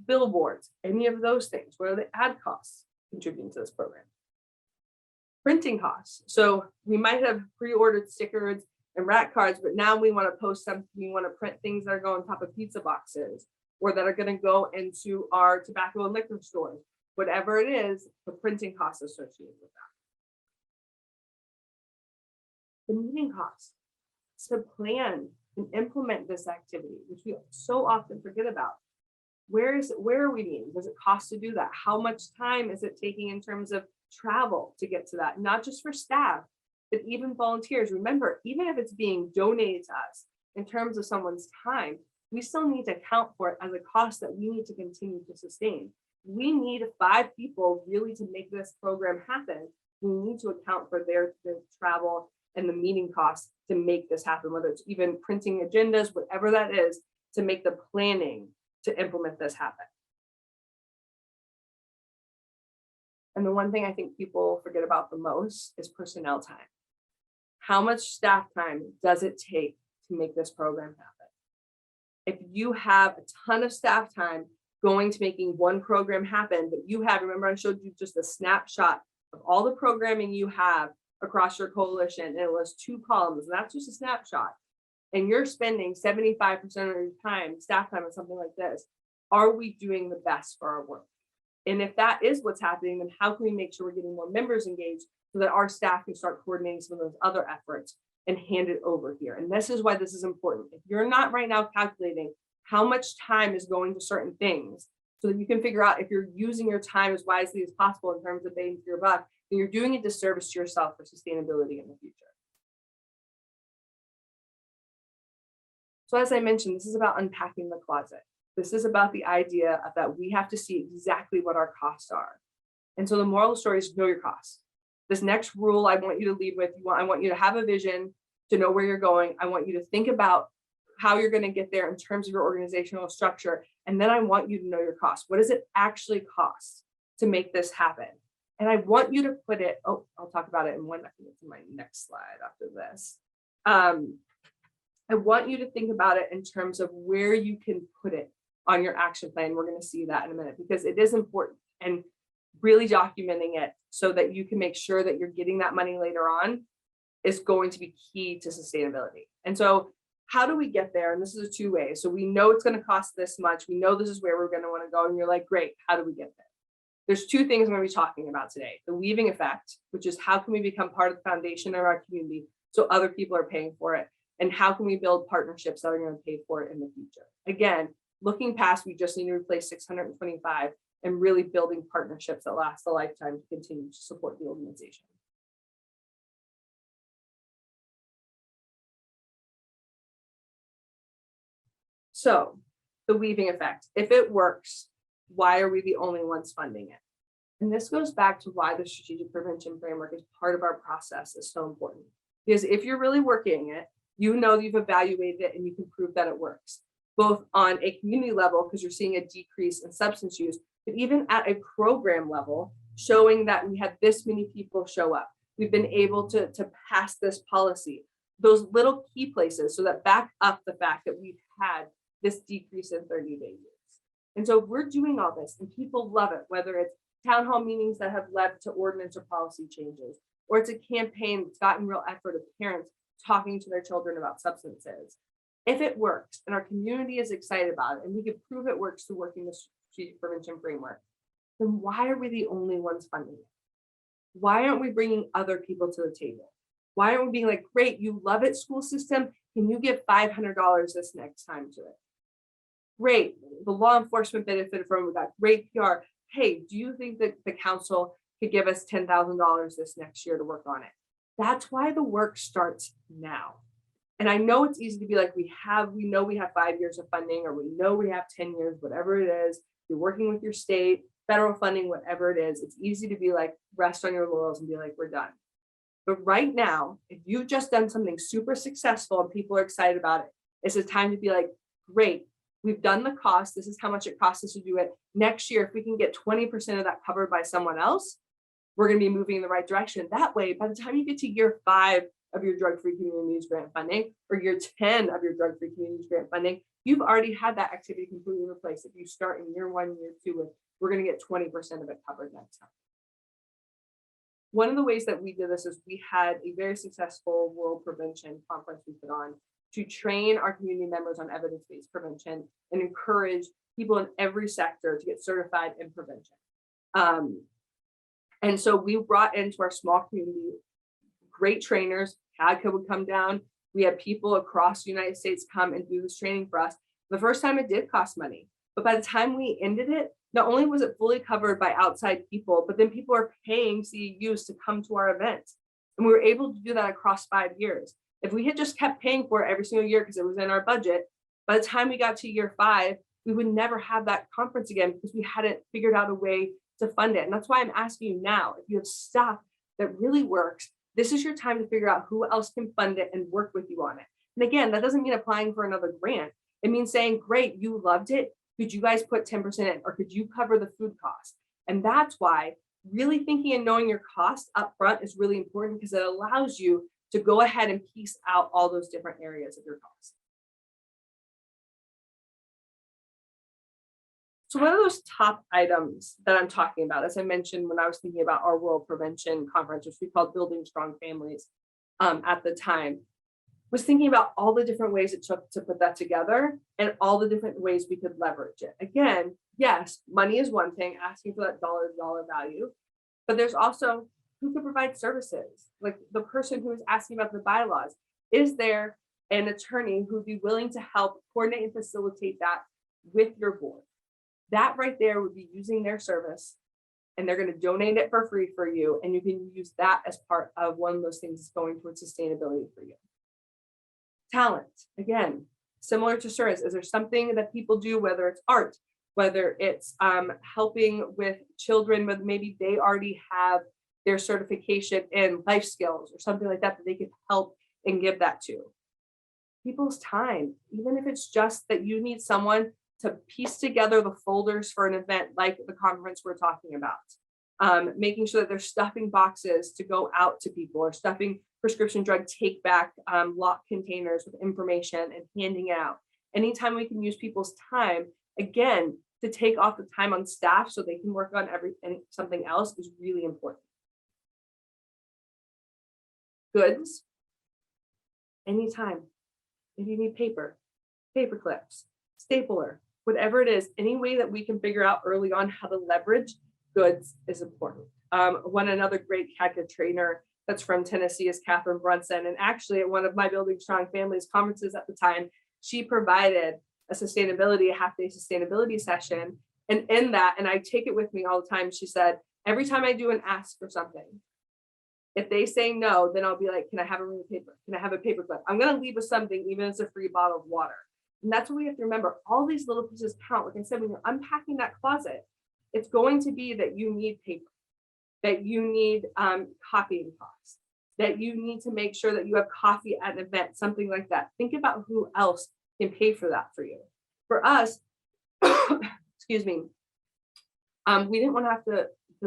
billboards, any of those things. What are the ad costs contributing to this program? Printing costs. So we might have pre-ordered stickers and rat cards, but now we want to post something, we want to print things that are going on top of pizza boxes or that are going to go into our tobacco and liquor stores. Whatever it is, the printing costs associated with that. The meeting costs to plan and implement this activity, which we so often forget about. Where are we meeting? Does it cost to do that? How much time is it taking in terms of travel to get to that? Not just for staff, but even volunteers. Remember, even if it's being donated to us in terms of someone's time, we still need to account for it as a cost that we need to continue to sustain. We need 5 people really to make this program happen. We need to account for their travel and the meeting costs to make this happen, whether it's even printing agendas, whatever that is, to make the planning to implement this happen. And the one thing I think people forget about the most is personnel time. How much staff time does it take to make this program happen? If you have a ton of staff time going to making one program happen, but you have, remember I showed you just a snapshot of all the programming you have across your coalition, and it was 2 columns, and that's just a snapshot. And you're spending 75% of your time, staff time, on something like this. Are we doing the best for our work? And if that is what's happening, then how can we make sure we're getting more members engaged so that our staff can start coordinating some of those other efforts and hand it over here? And this is why this is important. If you're not right now calculating how much time is going to certain things so that you can figure out if you're using your time as wisely as possible in terms of bang for your buck, then you're doing a disservice to yourself for sustainability in the future. So as I mentioned, this is about unpacking the closet. This is about the idea of that we have to see exactly what our costs are. And so the moral of the story is know your costs. This next rule I want you to lead with, I want you to have a vision to know where you're going. I want you to think about how you're going to get there in terms of your organizational structure. And then I want you to know your costs. What does it actually cost to make this happen? And I want you to put it, I'll talk about it in one, I think it's in my next slide after this. I want you to think about it in terms of where you can put it on your action plan. We're going to see that in a minute because it is important, and really documenting it so that you can make sure that you're getting that money later on is going to be key to sustainability. And so how do we get there? And this is a 2 ways. So we know it's going to cost this much. We know this is where we're going to want to go. And you're like, great, how do we get there? There's 2 things I'm going to be talking about today. The weaving effect, which is how can we become part of the foundation of our community so other people are paying for it? And how can we build partnerships that are going to pay for it in the future? Again, looking past, we just need to replace 625 and really building partnerships that last a lifetime to continue to support the organization. So the weaving effect, if it works, why are we the only ones funding it? And this goes back to why the strategic prevention framework is part of our process is so important. Because if you're really working it, you know you've evaluated it and you can prove that it works, both on a community level because you're seeing a decrease in substance use, but even at a program level, showing that we had this many people show up. We've been able to pass this policy, those little key places so that back up the fact that we've had this decrease in 30-day use. And so we're doing all this and people love it, whether it's town hall meetings that have led to ordinance or policy changes, or it's a campaign that's gotten real effort of parents talking to their children about substances. If it works and our community is excited about it and we can prove it works to working the strategic prevention framework, then why are we the only ones funding it? Why aren't we bringing other people to the table? Why aren't we being like, great, you love it, school system, can you give $500 this next time to it? Great, the law enforcement benefited from it, we got great PR. Hey, do you think that the council could give us $10,000 this next year to work on it? That's why the work starts now. And I know it's easy to be like, we know we have 5 years of funding, or we know we have 10 years, whatever it is. You're working with your state, federal funding, whatever it is. It's easy to be like, rest on your laurels and be like, we're done. But right now, if you've just done something super successful and people are excited about it, it's a time to be like, great, we've done the cost. This is how much it costs us to do it. Next year, if we can get 20% of that covered by someone else, we're going to be moving in the right direction. That way, by the time you get to year 5 of your drug-free communities grant funding, or year 10 of your drug-free communities grant funding, you've already had that activity completely replaced. If you start in year 1, year 2, we're going to get 20% of it covered next time. one of the ways that we did this is we had a very successful world prevention conference we put on to train our community members on evidence-based prevention and encourage people in every sector to get certified in prevention. And so we brought into our small community great trainers. CADCA would come down. We had people across the United States come and do this training for us. The first time it did cost money, but by the time we ended it, not only was it fully covered by outside people, but then people are paying CEUs to come to our events. And we were able to do that across 5 years. If we had just kept paying for it every single year because it was in our budget, by the time we got to year 5, we would never have that conference again because we hadn't figured out a way to fund it. And that's why I'm asking you now, if you have stuff that really works, this is your time to figure out who else can fund it and work with you on it. And again, that doesn't mean applying for another grant. It means saying, great, you loved it. Could you guys put 10% in, or could you cover the food cost? And that's why really thinking and knowing your cost up front is really important, because it allows you to go ahead and piece out all those different areas of your cost. So one of those top items that I'm talking about, as I mentioned when I was thinking about our World Prevention Conference, which we called Building Strong Families at the time, was thinking about all the different ways it took to put that together and all the different ways we could leverage it. Again, yes, money is one thing, asking for that dollar value, but there's also who could provide services. Like the person who is asking about the bylaws, is there an attorney who'd be willing to help coordinate and facilitate that with your board? That right there would be using their service, and they're going to donate it for free for you. And you can use that as part of one of those things that's going towards sustainability for you. Talent, again, similar to service. Is there something that people do, whether it's art, whether it's helping with children, but maybe they already have their certification in life skills or something like that, that they could help and give that to? People's time, even if it's just that you need someone to piece together the folders for an event like the conference we're talking about, making sure that they're stuffing boxes to go out to people, or stuffing prescription drug take back lock containers with information and handing out. Anytime we can use people's time, again, to take off the time on staff so they can work on something else is really important. Goods, anytime. If you need paper clips, stapler, whatever it is, any way that we can figure out early on how to leverage goods is important. Another great CADCA trainer that's from Tennessee is Catherine Brunson. And actually at one of my Building Strong Families conferences at the time, she provided a half-day sustainability session. And in that, and I take it with me all the time, she said, every time I do an ask for something, if they say no, then I'll be like, can I have a ream of paper? Can I have a paper clip? I'm going to leave with something, even if it's a free bottle of water. And that's what we have to remember. All these little pieces count. Like I said, when you're unpacking that closet, it's going to be that you need paper, that you need copying costs, that you need to make sure that you have coffee at an event, something like that. Think about who else can pay for that for you. For us, excuse me, we didn't want to have to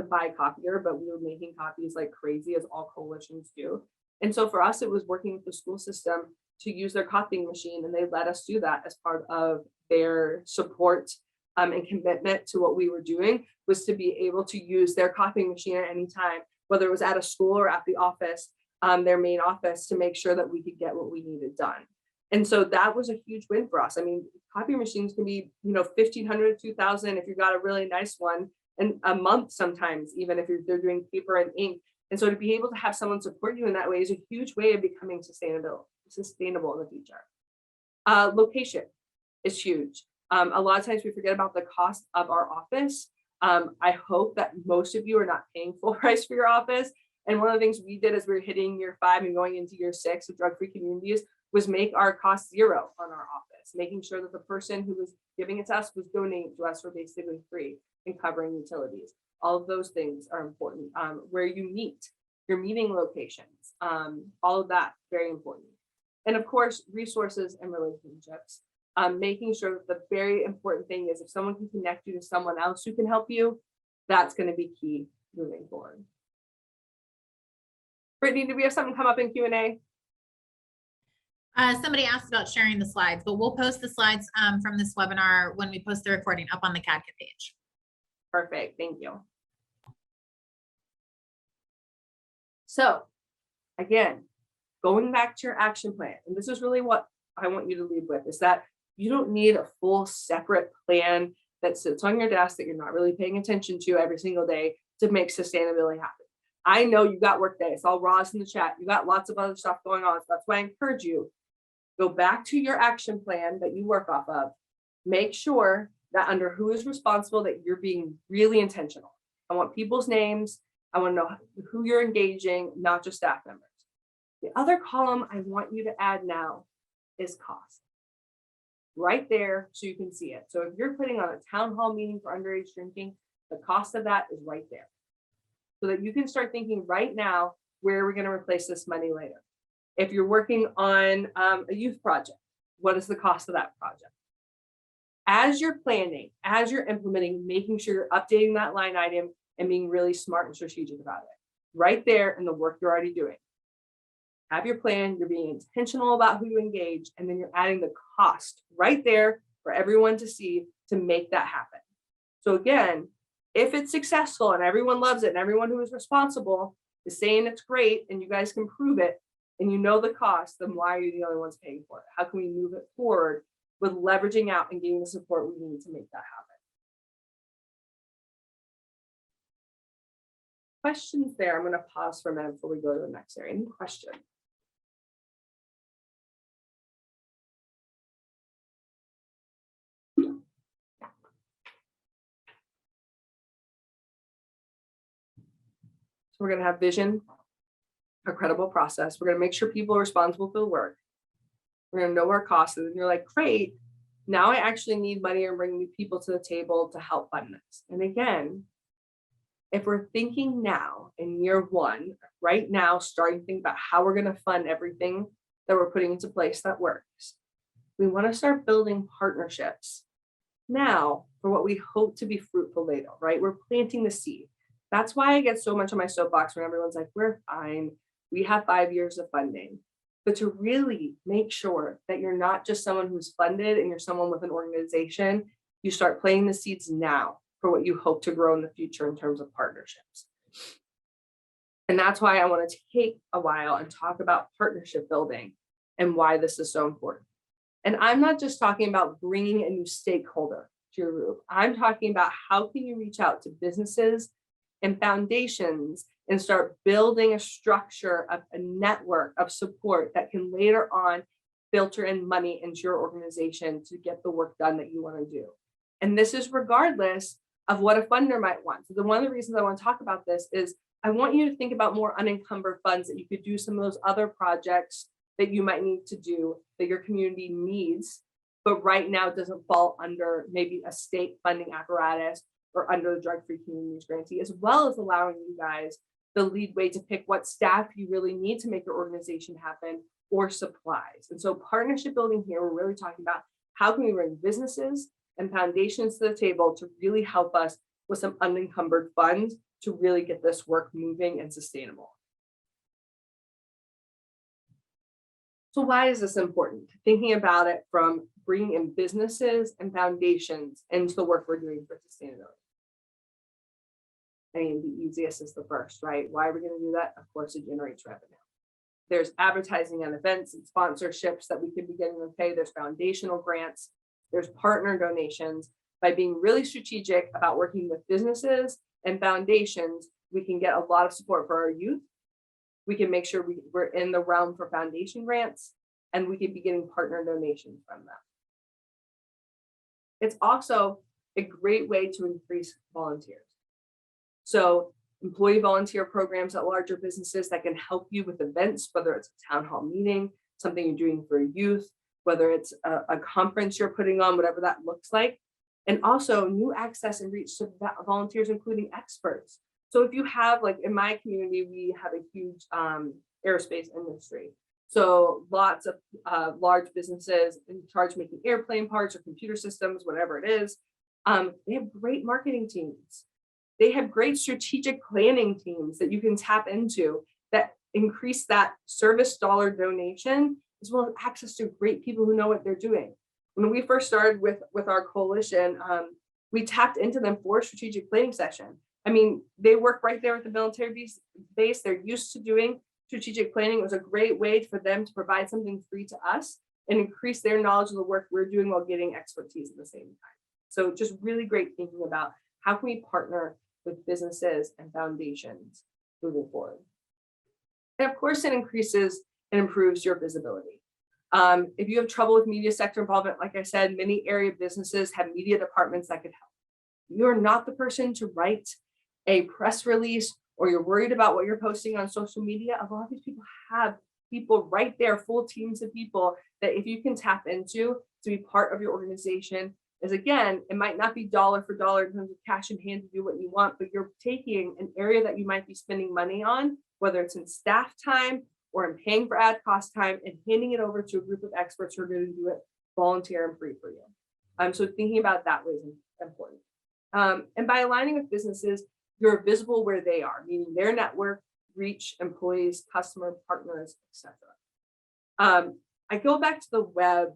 buy a copier, but we were making copies like crazy, as all coalitions do. And so for us, it was working with the school system to use their copying machine, and they let us do that as part of their support and commitment to what we were doing, was to be able to use their copying machine at any time, whether it was at a school or at the office, their main office, to make sure that we could get what we needed done. And so that was a huge win for us. I mean, copying machines can be, $1,500 to $2,000 if you've got a really nice one, and a month sometimes, even if they're doing paper and ink. And so to be able to have someone support you in that way is a huge way of becoming sustainable in the future. Location is huge. A lot of times we forget about the cost of our office. I hope that most of you are not paying full price for your office. And one of the things we did as we were hitting year 5 and going into year 6 of drug-free communities was make our cost zero on our office, making sure that the person who was giving it to us was donating to us for basically free and covering utilities. All of those things are important. Where you meet, your meeting locations, all of that, very important. And of course, resources and relationships. Making sure that the very important thing is if someone can connect you to someone else who can help you, that's going to be key moving forward. Brittany, do we have something come up in Q&A? Somebody asked about sharing the slides, but we'll post the slides from this webinar when we post the recording up on the CADCA page. Perfect, thank you. So again, going back to your action plan, and this is really what I want you to leave with, is that you don't need a full separate plan that sits on your desk that you're not really paying attention to every single day to make sustainability happen. I know you got workday. It's all Ross in the chat. You got lots of other stuff going on. So that's why I encourage you, go back to your action plan that you work off of. Make sure that under who is responsible, that you're being really intentional. I want people's names. I want to know who you're engaging, not just staff members. The other column I want you to add now is cost. Right there, so you can see it. So if you're putting on a town hall meeting for underage drinking, the cost of that is right there. So that you can start thinking right now, where are we going to replace this money later? If you're working on a youth project, what is the cost of that project? As you're planning, as you're implementing, making sure you're updating that line item and being really smart and strategic about it. Right there in the work you're already doing. Have your plan, you're being intentional about who you engage, and then you're adding the cost right there for everyone to see to make that happen. So again, if it's successful and everyone loves it and everyone who is responsible is saying it's great and you guys can prove it and you know the cost, then why are you the only ones paying for it? How can we move it forward with leveraging out and getting the support we need to make that happen? Questions there? I'm going to pause for a minute before we go to the next area. Any questions? So we're going to have vision, a credible process. We're going to make sure people are responsible for the work. We're going to know our costs. And then you're like, great, now I actually need money and bring new people to the table to help fund this. And again, if we're thinking now in year one, right now, starting to think about how we're going to fund everything that we're putting into place that works, we want to start building partnerships now for what we hope to be fruitful later, right? We're planting the seed. That's why I get so much on my soapbox when everyone's like, we're fine, we have 5 years of funding. But to really make sure that you're not just someone who's funded and you're someone with an organization, you start planting the seeds now for what you hope to grow in the future in terms of partnerships. And that's why I want to take a while and talk about partnership building and why this is so important. And I'm not just talking about bringing a new stakeholder to your group. I'm talking about how can you reach out to businesses and foundations and start building a structure of a network of support that can later on filter in money into your organization to get the work done that you want to do. And this is regardless of what a funder might want. So one of the reasons I want to talk about this is I want you to think about more unencumbered funds that you could do some of those other projects that you might need to do that your community needs, but right now doesn't fall under maybe a state funding apparatus or under the Drug-Free Communities grantee, as well as allowing you guys the lead way to pick what staff you really need to make your organization happen or supplies. And so partnership building here, we're really talking about how can we bring businesses and foundations to the table to really help us with some unencumbered funds to really get this work moving and sustainable. So why is this important? Thinking about it from bringing in businesses and foundations into the work we're doing for sustainability. I mean, the easiest is the first, right? Why are we going to do that? Of course, it generates revenue. There's advertising and events and sponsorships that we could be getting to pay. There's foundational grants. There's partner donations. By being really strategic about working with businesses and foundations, we can get a lot of support for our youth. We can make sure we're in the realm for foundation grants, and we can be getting partner donations from them. It's also a great way to increase volunteers. So employee volunteer programs at larger businesses that can help you with events, whether it's a town hall meeting, something you're doing for youth, whether it's a conference you're putting on, whatever that looks like. And also new access and reach to volunteers, including experts. So if you have, like in my community, we have a huge aerospace industry. So lots of large businesses in charge of making airplane parts or computer systems, whatever it is. They have great marketing teams. They have great strategic planning teams that you can tap into that increase that service dollar donation, as well as access to great people who know what they're doing. When we first started with our coalition, we tapped into them for a strategic planning session. I mean, they work right there with the military base. They're used to doing strategic planning. It was a great way for them to provide something free to us and increase their knowledge of the work we're doing while getting expertise at the same time. So just really great thinking about how can we partner with businesses and foundations moving forward. And of course, it increases and improves your visibility. If you have trouble with media sector involvement, like I said, many area businesses have media departments that could help. You're not the person to write a press release, or you're worried about what you're posting on social media. A lot of these people have people right there, full teams of people that if you can tap into to be part of your organization, is again, it might not be dollar for dollar in terms of cash in hand to do what you want, but you're taking an area that you might be spending money on, whether it's in staff time or in paying for ad cost time, and handing it over to a group of experts who are going to do it volunteer and free for you. So thinking about that way is important. And by aligning with businesses, you're visible where they are, meaning their network, reach, employees, customer partners, etc. I go back to the web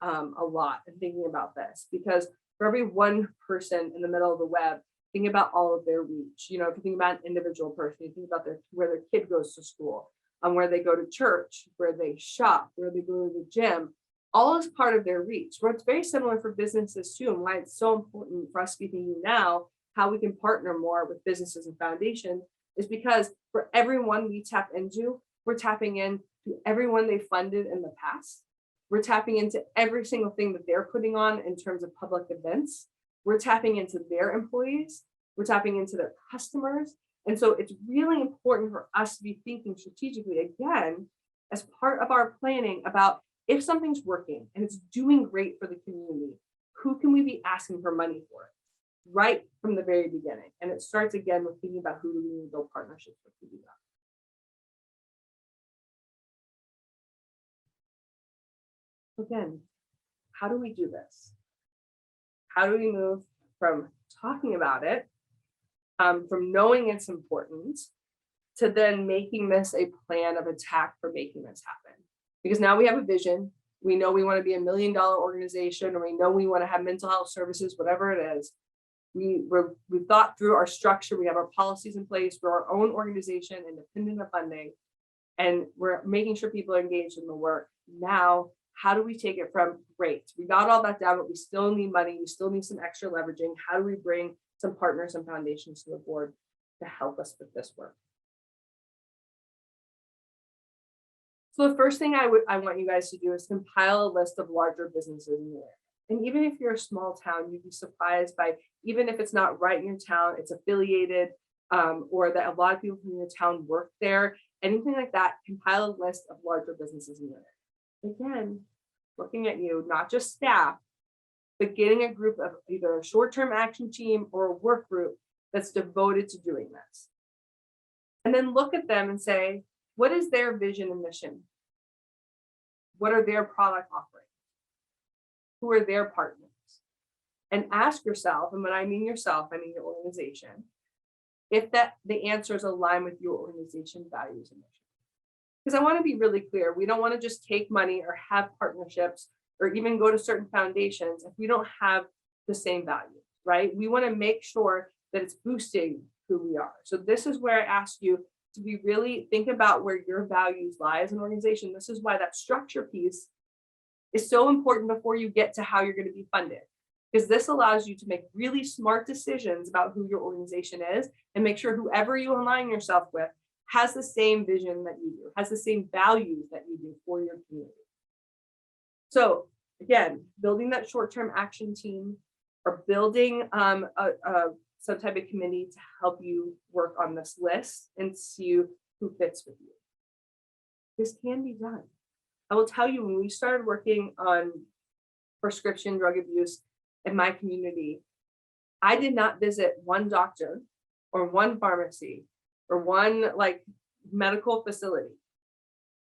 a lot and thinking about this, because for every one person in the middle of the web, think about all of their reach. You know, if you think about an individual person, you think about where their kid goes to school, where they go to church, where they shop, where they go to the gym, all is part of their reach. Where it's very similar for businesses too, and why it's so important for us to be thinking now how we can partner more with businesses and foundations is because for everyone we tap into, we're tapping into everyone they funded in the past. We're tapping into every single thing that they're putting on in terms of public events. We're tapping into their employees. We're tapping into their customers. And so it's really important for us to be thinking strategically again, as part of our planning about if something's working and it's doing great for the community, who can we be asking for money for it? Right from the very beginning. And it starts again with thinking about who do we need to build partnerships with to do that. Again, how do we do this? How do we move from talking about it, from knowing it's important, to then making this a plan of attack for making this happen? Because now we have a vision. We know we want to be $1 million organization, or we know we want to have mental health services, whatever it is. We've thought through our structure. We have our policies in place. We're our own organization, independent of funding, and we're making sure people are engaged in the work. Now, how do we take it from great? We got all that down, but we still need money. We still need some extra leveraging. How do we bring some partners and foundations to the board to help us with this work? So the first thing I want you guys to do is compile a list of larger businesses in the area. And even if you're a small town, you'd be surprised by, even if it's not right in your town, it's affiliated, or that a lot of people from your town work there, anything like that, compile a list of larger businesses in your area. Again, looking at you, not just staff, but getting a group of either a short-term action team or a work group that's devoted to doing this. And then look at them and say, what is their vision and mission? What are their product offerings? Who are their partners? And ask yourself, and when I mean yourself, I mean your organization, if the answers align with your organization values and mission. Because I want to be really clear, we don't want to just take money or have partnerships or even go to certain foundations if we don't have the same values, right? We want to make sure that it's boosting who we are. So this is where I ask you to be really think about where your values lie as an organization. This is why that structure piece is so important before you get to how you're going to be funded, because this allows you to make really smart decisions about who your organization is and make sure whoever you align yourself with has the same vision that you do, has the same values that you do for your community. So again, building that short-term action team or building some type of committee to help you work on this list and see who fits with you. This can be done. I will tell you, when we started working on prescription drug abuse in my community, I did not visit one doctor or one pharmacy or one medical facility.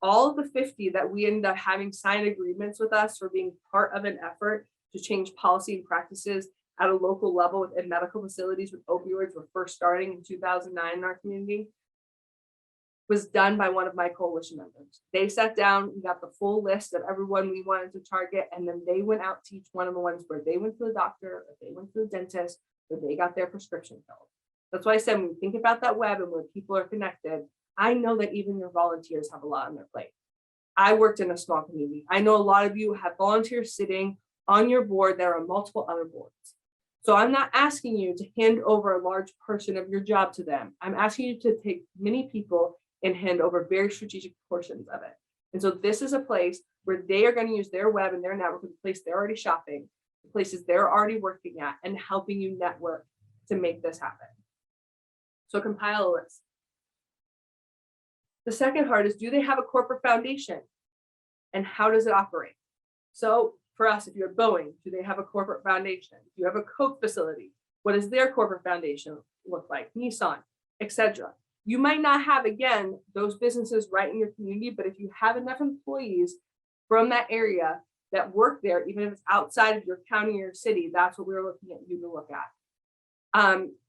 All of the 50 that we ended up having signed agreements with us for being part of an effort to change policy and practices at a local level within medical facilities with opioids were first starting in 2009 in our community, was done by one of my coalition members. They sat down, we got the full list of everyone we wanted to target, and then they went out to each one of the ones where they went to the doctor, or they went to the dentist, or they got their prescription filled. That's why I said, when you think about that web and where people are connected, I know that even your volunteers have a lot on their plate. I worked in a small community. I know a lot of you have volunteers sitting on your board that are on multiple other boards. So I'm not asking you to hand over a large portion of your job to them. I'm asking you to take many people and hand over very strategic portions of it. And so this is a place where they are going to use their web and their network, the place they're already shopping, the places they're already working at, and helping you network to make this happen. So compile a list. The second part is, do they have a corporate foundation? And how does it operate? So for us, if you're Boeing, do they have a corporate foundation? Do you have a Coke facility? What does their corporate foundation look like? Nissan, etc. You might not have, again, those businesses right in your community, but if you have enough employees from that area that work there, even if it's outside of your county or city, that's what we're looking at you to look at.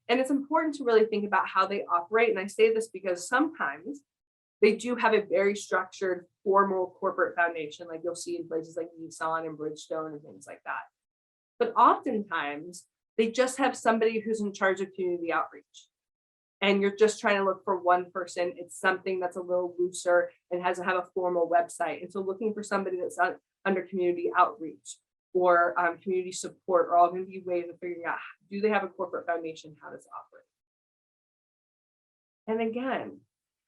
And it's important to really think about how they operate. And I say this because sometimes they do have a very structured, formal corporate foundation, like you'll see in places like Nissan and Bridgestone and things like that. But oftentimes, they just have somebody who's in charge of community outreach. And you're just trying to look for one person. It's something that's a little looser and has to have a formal website. And so looking for somebody that's under community outreach or community support are all going to be ways of figuring out, do they have a corporate foundation? How does it operate? And again,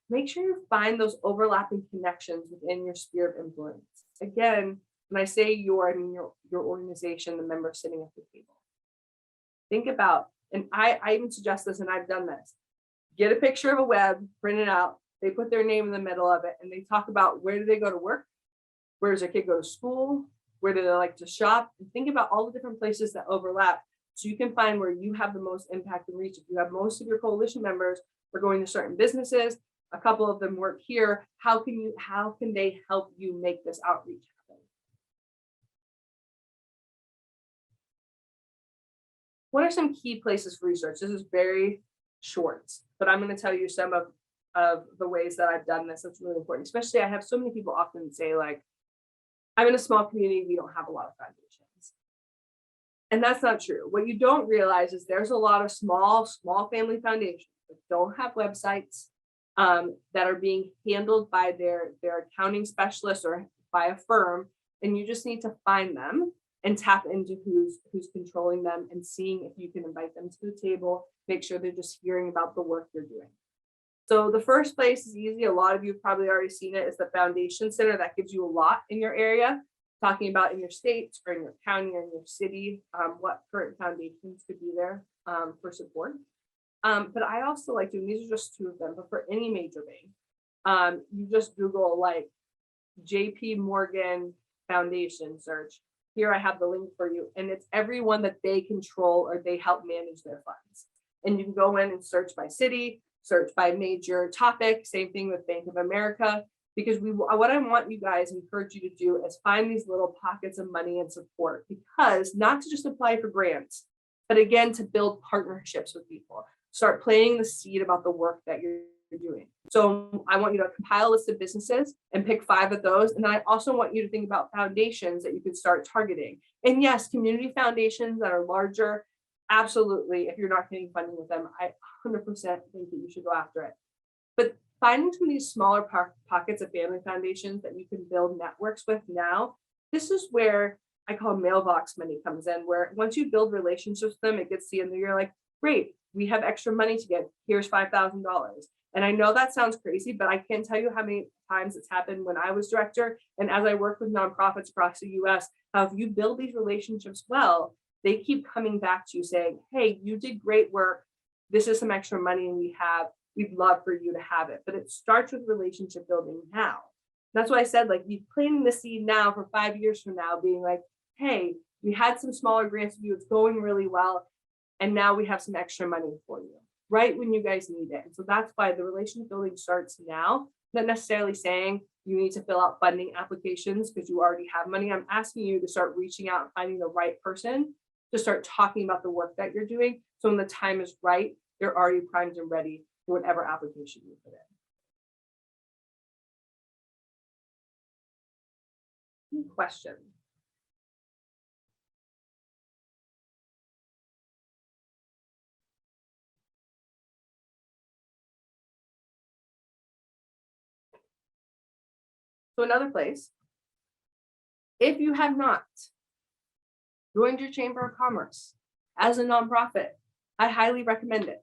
make sure you find those overlapping connections within your sphere of influence. Again, when I say your, I mean your organization, the members sitting at the table. Think about, and I even suggest this, and I've done this. Get a picture of a web, print it out. They put their name in the middle of it, and they talk about where do they go to work? Where does their kid go to school? Where do they like to shop? And think about all the different places that overlap, so you can find where you have the most impact and reach. If you have most of your coalition members are going to certain businesses, a couple of them work here, how can they help you make this outreach happen? What are some key places for research? This is very short, but I'm going to tell you some of the ways that I've done this. That's really important. Especially, I have so many people often say, like, I'm in a small community, we don't have a lot of foundations. And that's not true. What you don't realize is there's a lot of small family foundations that don't have websites, that are being handled by their accounting specialist or by a firm, and you just need to find them and tap into who's controlling them and seeing if you can invite them to the table, make sure they're just hearing about the work you're doing. So the first place is easy. A lot of you have probably already seen it, is the Foundation Center. That gives you a lot in your area, talking about in your state or in your county or in your city, what current foundations could be there for support. But I also like doing, these are just two of them, but for any major bank, you just Google like JP Morgan Foundation search. Here I have the link for you, and it's everyone that they control or they help manage their funds. And you can go in and search by city, search by major topic, same thing with Bank of America, because what I want you guys, encourage you to do is find these little pockets of money and support, because not to just apply for grants, but again, to build partnerships with people. Start planting the seed about the work that you're doing. So I want you to compile a list of businesses and pick 5 of those. And then I also want you to think about foundations that you could start targeting. And yes, community foundations that are larger, absolutely. If you're not getting funding with them, I 100% think that you should go after it. But finding some of these smaller pockets of family foundations that you can build networks with now, this is where I call mailbox money comes in, where once you build relationships with them, it gets to the end, you're like, great, we have extra money to give. Here's $5,000. And I know that sounds crazy, but I can't tell you how many times it's happened when I was director. And as I work with nonprofits across the US, how if you build these relationships well, they keep coming back to you saying, hey, you did great work. This is some extra money and we'd love for you to have it. But it starts with relationship building now. That's why I said, like, be planting the seed now for 5 years from now, being like, hey, we had some smaller grants with you. It's going really well. And now we have some extra money for you, right when you guys need it. And so that's why the relationship building starts now, not necessarily saying you need to fill out funding applications because you already have money. I'm asking you to start reaching out and finding the right person to start talking about the work that you're doing. So when the time is right, they're already primed and ready for whatever application you put in. Any questions? So another place, if you have not joined your Chamber of Commerce as a nonprofit, I highly recommend it.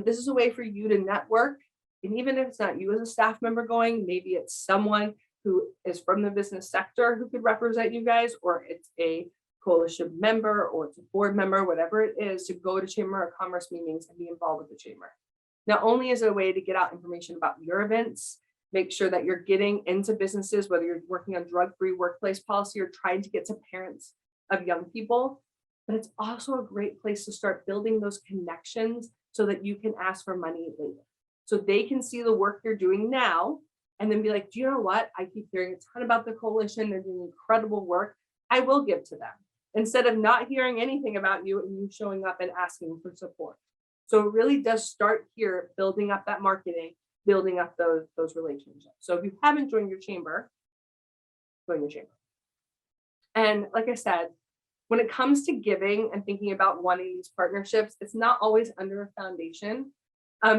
This is a way for you to network. And even if it's not you as a staff member going, maybe it's someone who is from the business sector who could represent you guys, or it's a coalition member, or it's a board member, whatever it is, to go to Chamber of Commerce meetings and be involved with the chamber. Not only is it a way to get out information about your events, make sure that you're getting into businesses, whether you're working on drug-free workplace policy or trying to get to parents of young people, but it's also a great place to start building those connections so that you can ask for money later. So they can see the work you're doing now and then be like, do you know what? I keep hearing a ton about the coalition. They're doing incredible work. I will give to them, instead of not hearing anything about you and you showing up and asking for support. So it really does start here, building up that marketing, building up those relationships. So if you haven't joined your chamber, join your chamber. And like I said, when it comes to giving and thinking about wanting these partnerships, it's not always under a foundation.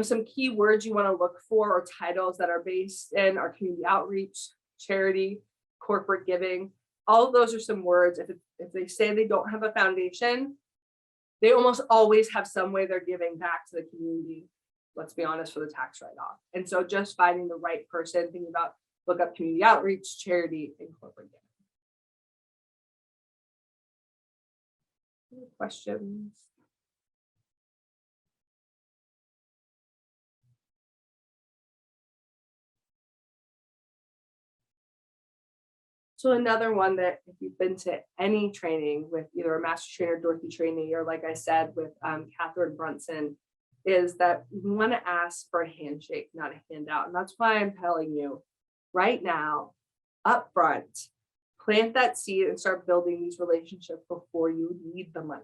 Some key words you want to look for, or titles that are based in, our community outreach, charity, corporate giving. All of those are some words. If they say they don't have a foundation, they almost always have some way they're giving back to the community, let's be honest, for the tax write-off. And so just finding the right person, thinking about, look up community outreach, charity, and corporate giving. Any questions? So another one that, if you've been to any training with either a master trainer, Dorothy trainee, or like I said, with Catherine Brunson, is that we want to ask for a handshake, not a handout. And that's why I'm telling you right now, up front, plant that seed and start building these relationships before you need the money.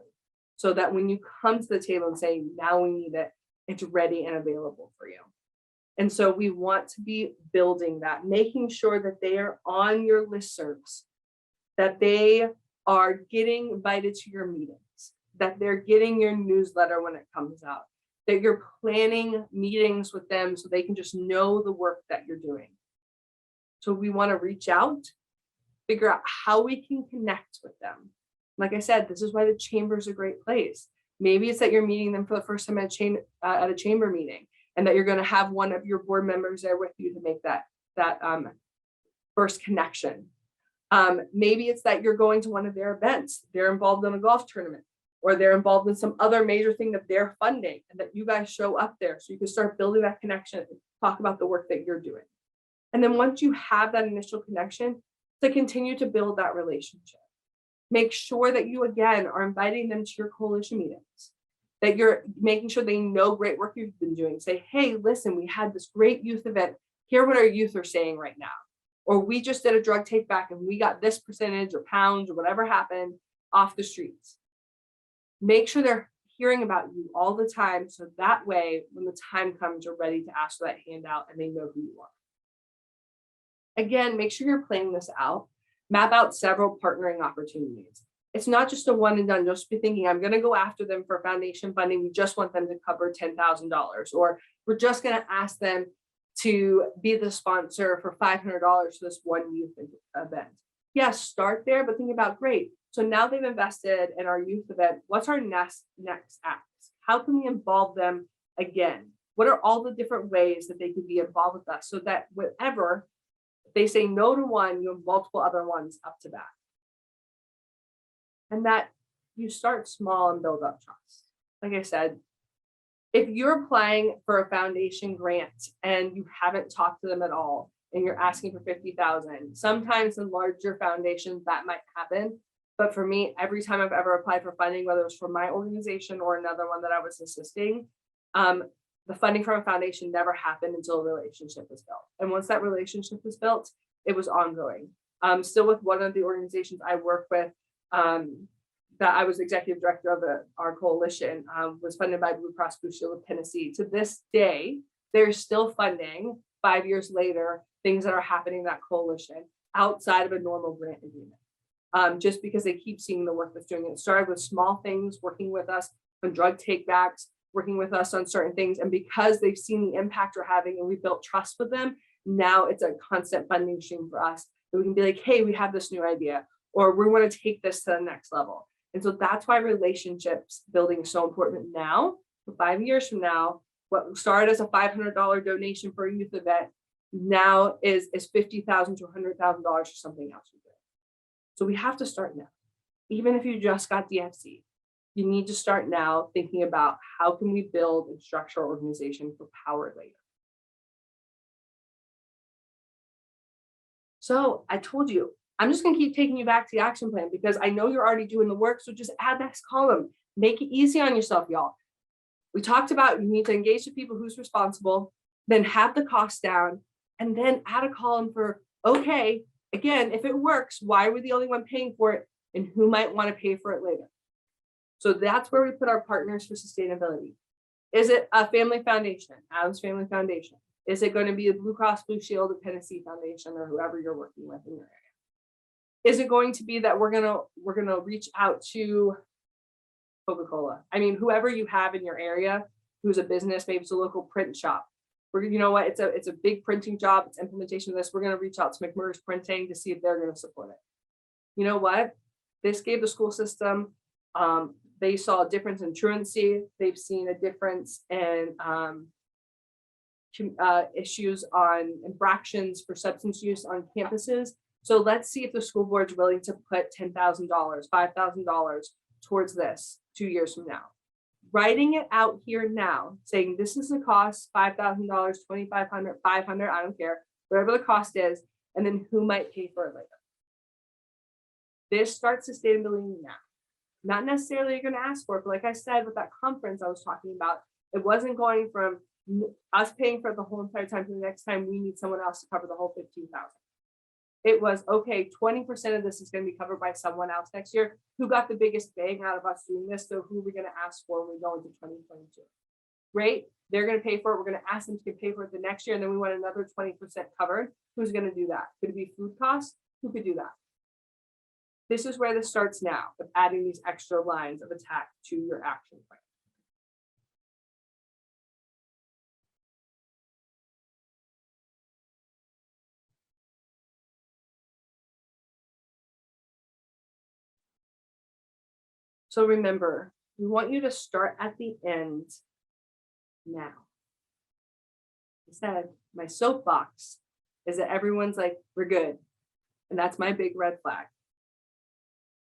So that when you come to the table and say, now we need it, it's ready and available for you. And so we want to be building that, making sure that they are on your listservs, that they are getting invited to your meetings, that they're getting your newsletter when it comes out, that you're planning meetings with them so they can just know the work that you're doing. So we want to reach out, figure out how we can connect with them. Like I said, this is why the chamber is a great place. Maybe it's that you're meeting them for the first time at a chamber meeting, and that you're going to have one of your board members there with you to make that first connection. Maybe it's that you're going to one of their events. They're involved in a golf tournament, or they're involved in some other major thing that they're funding, and that you guys show up there so you can start building that connection and talk about the work that you're doing. And then once you have that initial connection, to continue to build that relationship. Make sure that you, again, are inviting them to your coalition meetings, that you're making sure they know great work you've been doing. Say, hey, listen, we had this great youth event. Hear what our youth are saying right now. Or we just did a drug take back and we got this percentage or pounds or whatever happened off the streets. Make sure they're hearing about you all the time. So that way, when the time comes, you're ready to ask for that handout and they know who you are. Again, make sure you're planning this out. Map out several partnering opportunities. It's not just a one and done. Just be thinking, I'm going to go after them for foundation funding. We just want them to cover $10,000, or we're just going to ask them to be the sponsor for $500 for this one youth event. Yes, start there, but think about, great. So now they've invested in our youth event. What's our next acts? How can we involve them again? What are all the different ways that they could be involved with us, so that whatever they say no to one, you have multiple other ones up to that. And that you start small and build up trust. Like I said, if you're applying for a foundation grant and you haven't talked to them at all, and you're asking for $50,000, sometimes in larger foundations that might happen. But for me, every time I've ever applied for funding, whether it was for my organization or another one that I was assisting, the funding from a foundation never happened until a relationship was built. And once that relationship was built, it was ongoing. Still with one of the organizations I work with, that I was executive director of our coalition, was funded by Blue Cross Blue Shield of Tennessee. To this day, they're still funding 5 years later things that are happening in that coalition outside of a normal grant agreement. Just because they keep seeing the work that's doing it. It started with small things, working with us on drug takebacks, working with us on certain things. And because they've seen the impact we're having and we built trust with them, Now it's a constant funding stream for us that we can be like, hey, we have this new idea, or we want to take this to the next level. And so that's why relationships building is so important now. 5 years from now, what started as a $500 donation for a youth event now is $50,000 to $100,000 for something else. So we have to start now. Even if you just got DFC, you need to start now thinking about how can we build and structure our organization for power later. So I told you, I'm just going to keep taking you back to the action plan because I know you're already doing the work. So just add that column, make it easy on yourself, y'all. We talked about you need to engage the people who's responsible, then have the cost down, and then add a column for, okay, again, if it works, why are we the only one paying for it and who might want to pay for it later? So that's where we put our partners for sustainability. Is it a family foundation, Adams Family Foundation? Is it going to be the Blue Cross Blue Shield of Tennessee Foundation or whoever you're working with in your area? Is it going to be that we're gonna reach out to Coca-Cola? I mean, whoever you have in your area who's a business, maybe it's a local print shop. You know what? It's a big printing job. It's implementation of this. We're gonna reach out to McMurray's Printing to see if they're gonna support it. You know what? This gave the school system. They saw a difference in truancy. They've seen a difference in issues on infractions for substance use on campuses. So let's see if the school board's willing to put $10,000, $5,000 towards this 2 years from now. Writing it out here now, saying this is the cost, $5,000, $2,500, $500, I don't care, whatever the cost is, and then who might pay for it later. This starts sustainability now. Not necessarily you're going to ask for it, but like I said, with that conference I was talking about, it wasn't going from us paying for it the whole entire time to the next time we need someone else to cover the whole $15,000. It was, okay, 20% of this is going to be covered by someone else next year. Who got the biggest bang out of us doing this? So who are we going to ask for when we go into 2022? Great, they're going to pay for it. We're going to ask them to pay for it the next year. And then we want another 20% covered. Who's going to do that? Could it be food costs? Who could do that? This is where this starts now, with adding these extra lines of attack to your action plan. So remember, we want you to start at the end now. I said, my soapbox is that everyone's like, we're good. And that's my big red flag.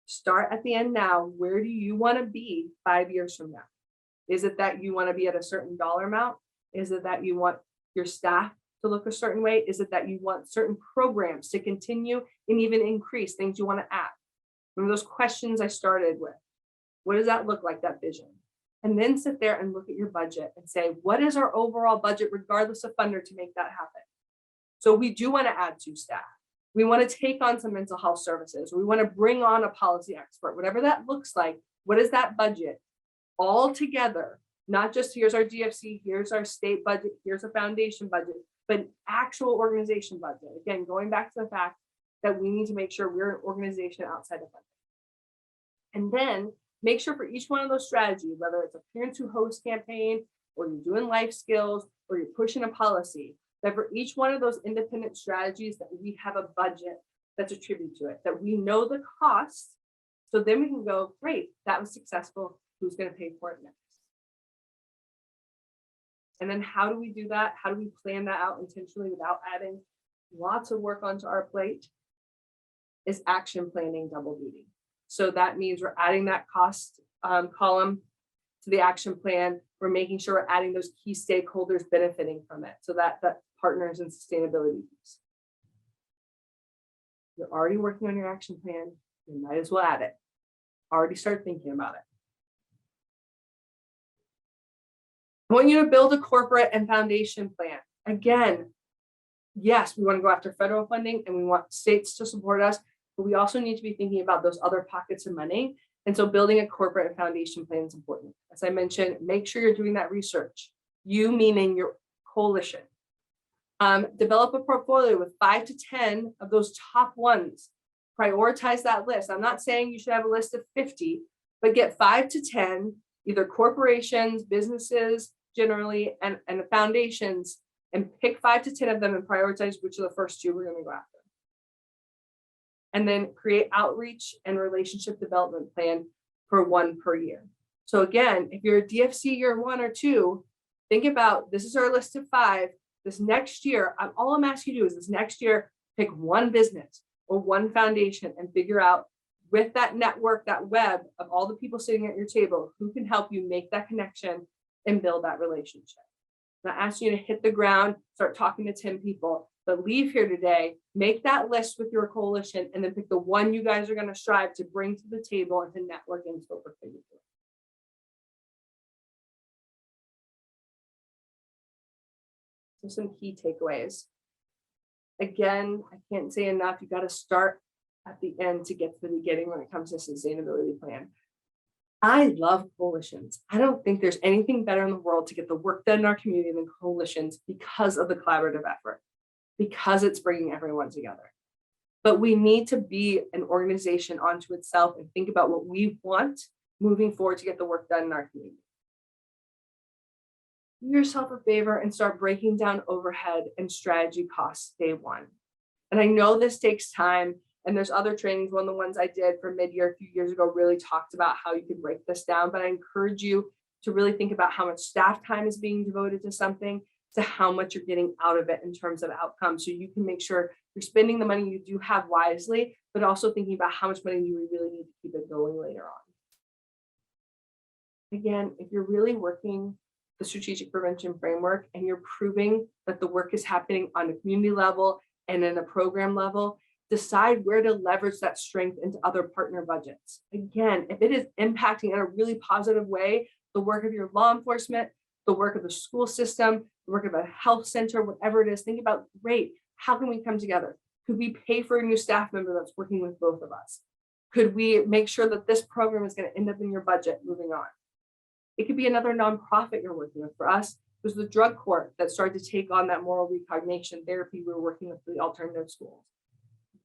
Start at the end now. Where do you want to be 5 years from now? Is it that you want to be at a certain dollar amount? Is it that you want your staff to look a certain way? Is it that you want certain programs to continue and even increase things you want to add? Remember those questions I started with? What does that look like, that vision? And then sit there and look at your budget and say, what is our overall budget, regardless of funder, to make that happen? So we do want to add 2 staff. We want to take on some mental health services. We want to bring on a policy expert, whatever that looks like. What is that budget all together? Not just here's our DFC, here's our state budget, here's a foundation budget, but an actual organization budget. Again, going back to the fact that we need to make sure we're an organization outside of funding. And then make sure for each one of those strategies, whether it's a Parents Who Host campaign, or you're doing life skills, or you're pushing a policy, that for each one of those independent strategies that we have a budget that's attributed to it, that we know the costs. So then we can go, great, that was successful. Who's going to pay for it next? And then how do we do that? How do we plan that out intentionally without adding lots of work onto our plate? Is action planning double duty. So that means we're adding that cost column to the action plan. We're making sure we're adding those key stakeholders benefiting from it. So that partners and sustainability piece. You're already working on your action plan. You might as well add it. Already start thinking about it. I want you to build a corporate and foundation plan. Again, yes, we want to go after federal funding and we want states to support us, but we also need to be thinking about those other pockets of money. And so building a corporate and foundation plan is important. As I mentioned, make sure you're doing that research. You meaning your coalition. Develop a portfolio with 5 to 10 of those top ones. Prioritize that list. I'm not saying you should have a list of 50, but get 5 to 10, either corporations, businesses generally, and the foundations and pick 5 to 10 of them and prioritize which are the first 2 we're going to go after. And then create outreach and relationship development plan for 1 per year. So again, if you're a DFC year 1 or 2, think about, this is our list of 5. This next year, all I'm asking you to do is this next year, pick 1 business or 1 foundation and figure out with that network, that web of all the people sitting at your table, who can help you make that connection and build that relationship. I'm not asking you to hit the ground, start talking to 10 people, but leave here today, make that list with your coalition, and then pick the one you guys are going to strive to bring to the table and to network into what we're doing. So some key takeaways. Again, I can't say enough, you got to start at the end to get to the beginning when it comes to sustainability plan. I love coalitions. I don't think there's anything better in the world to get the work done in our community than coalitions because of the collaborative effort, because it's bringing everyone together. But we need to be an organization onto itself and think about what we want moving forward to get the work done in our community. Do yourself a favor and start breaking down overhead and strategy costs day 1. And I know this takes time, and there's other trainings. One of the ones I did for mid-year a few years ago really talked about how you could break this down, but I encourage you to really think about how much staff time is being devoted to something, to how much you're getting out of it in terms of outcomes. So you can make sure you're spending the money you do have wisely, but also thinking about how much money do you really need to keep it going later on. Again, if you're really working the strategic prevention framework and you're proving that the work is happening on a community level and in a program level, decide where to leverage that strength into other partner budgets. Again, if it is impacting in a really positive way the work of your law enforcement, the work of the school system, the work of a health center, whatever it is, think about, great, how can we come together? Could we pay for a new staff member that's working with both of us? Could we make sure that this program is going to end up in your budget moving on? It could be another nonprofit you're working with. For us, it was the drug court that started to take on that moral recognition therapy we were working with the alternative schools.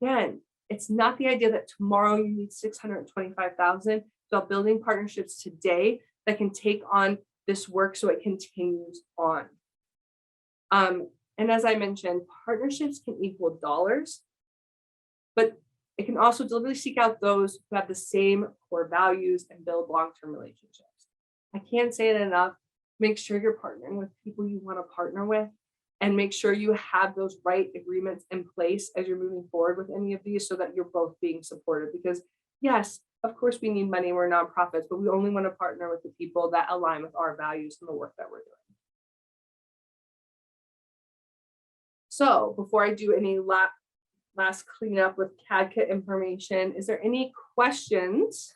Again, it's not the idea that tomorrow you need $625,000. It's about building partnerships today that can take on this work so it continues on. And as I mentioned, partnerships can equal dollars, but it can also deliberately seek out those who have the same core values and build long-term relationships. I can't say it enough. Make sure you're partnering with people you want to partner with, and make sure you have those right agreements in place as you're moving forward with any of these so that you're both being supported. Because yes, of course we need money, we're nonprofits, but we only want to partner with the people that align with our values and the work that we're doing. So before I do any last cleanup with CAD kit information, is there any questions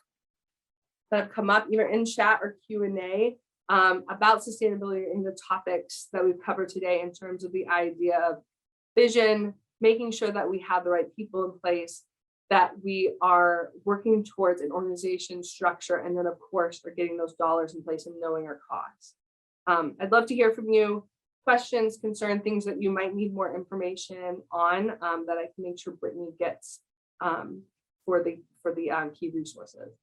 that have come up either in chat or Q&A about sustainability in the topics that we've covered today in terms of the idea of vision, making sure that we have the right people in place, that we are working towards an organization structure, and then of course are getting those dollars in place and knowing our costs. I'd love to hear from you. Questions, concern, things that you might need more information on that I can make sure Brittany gets for the key resources.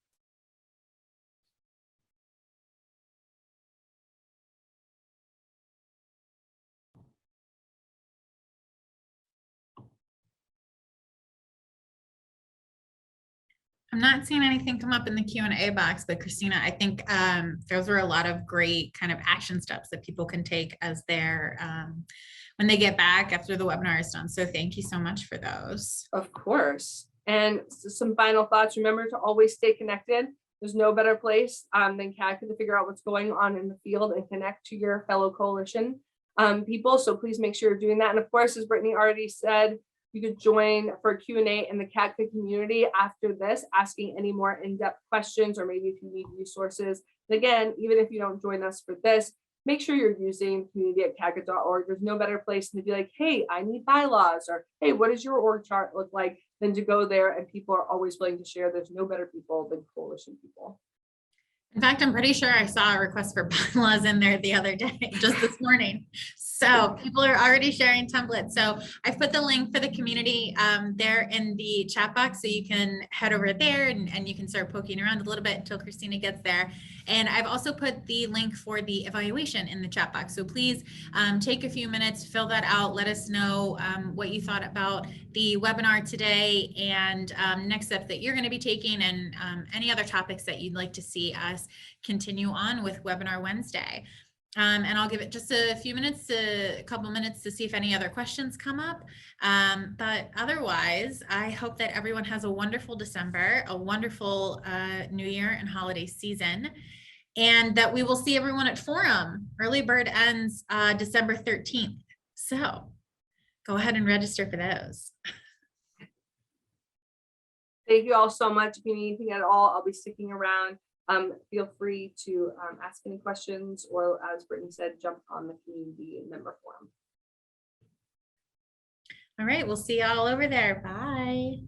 I'm not seeing anything come up in the Q&A box, but Christina, I think those were a lot of great kind of action steps that people can take as they're when they get back after the webinar is done. So thank you so much for those. Of course. And some final thoughts. Remember to always stay connected. There's no better place than CAD to figure out what's going on in the field and connect to your fellow coalition people. So please make sure you're doing that. And of course, as Brittany already said, you could join for a Q&A in the CATCA community after this, asking any more in-depth questions, or maybe if you need resources. And again, even if you don't join us for this, make sure you're using community@catca.org. There's no better place than to be like, hey, I need bylaws, or hey, what does your org chart look like, than to go there, and people are always willing to share. There's no better people than coalition people. In fact, I'm pretty sure I saw a request for bylaws in there the other day, just this morning. So people are already sharing templates. So I've put the link for the community there in the chat box, so you can head over there and you can start poking around a little bit until Christina gets there. And I've also put the link for the evaluation in the chat box. So please take a few minutes, fill that out. Let us know what you thought about the webinar today and next step that you're going to be taking, and any other topics that you'd like to see us continue on with Webinar Wednesday. And I'll give it just a couple minutes to see if any other questions come up. But otherwise, I hope that everyone has a wonderful December, a wonderful New Year and holiday season, and that we will see everyone at Forum. Early bird ends December 13th. So go ahead and register for those. Thank you all so much. If you need anything at all, I'll be sticking around. Feel free to ask any questions, or as Brittany said, jump on the community member forum. All right, we'll see you all over there. Bye.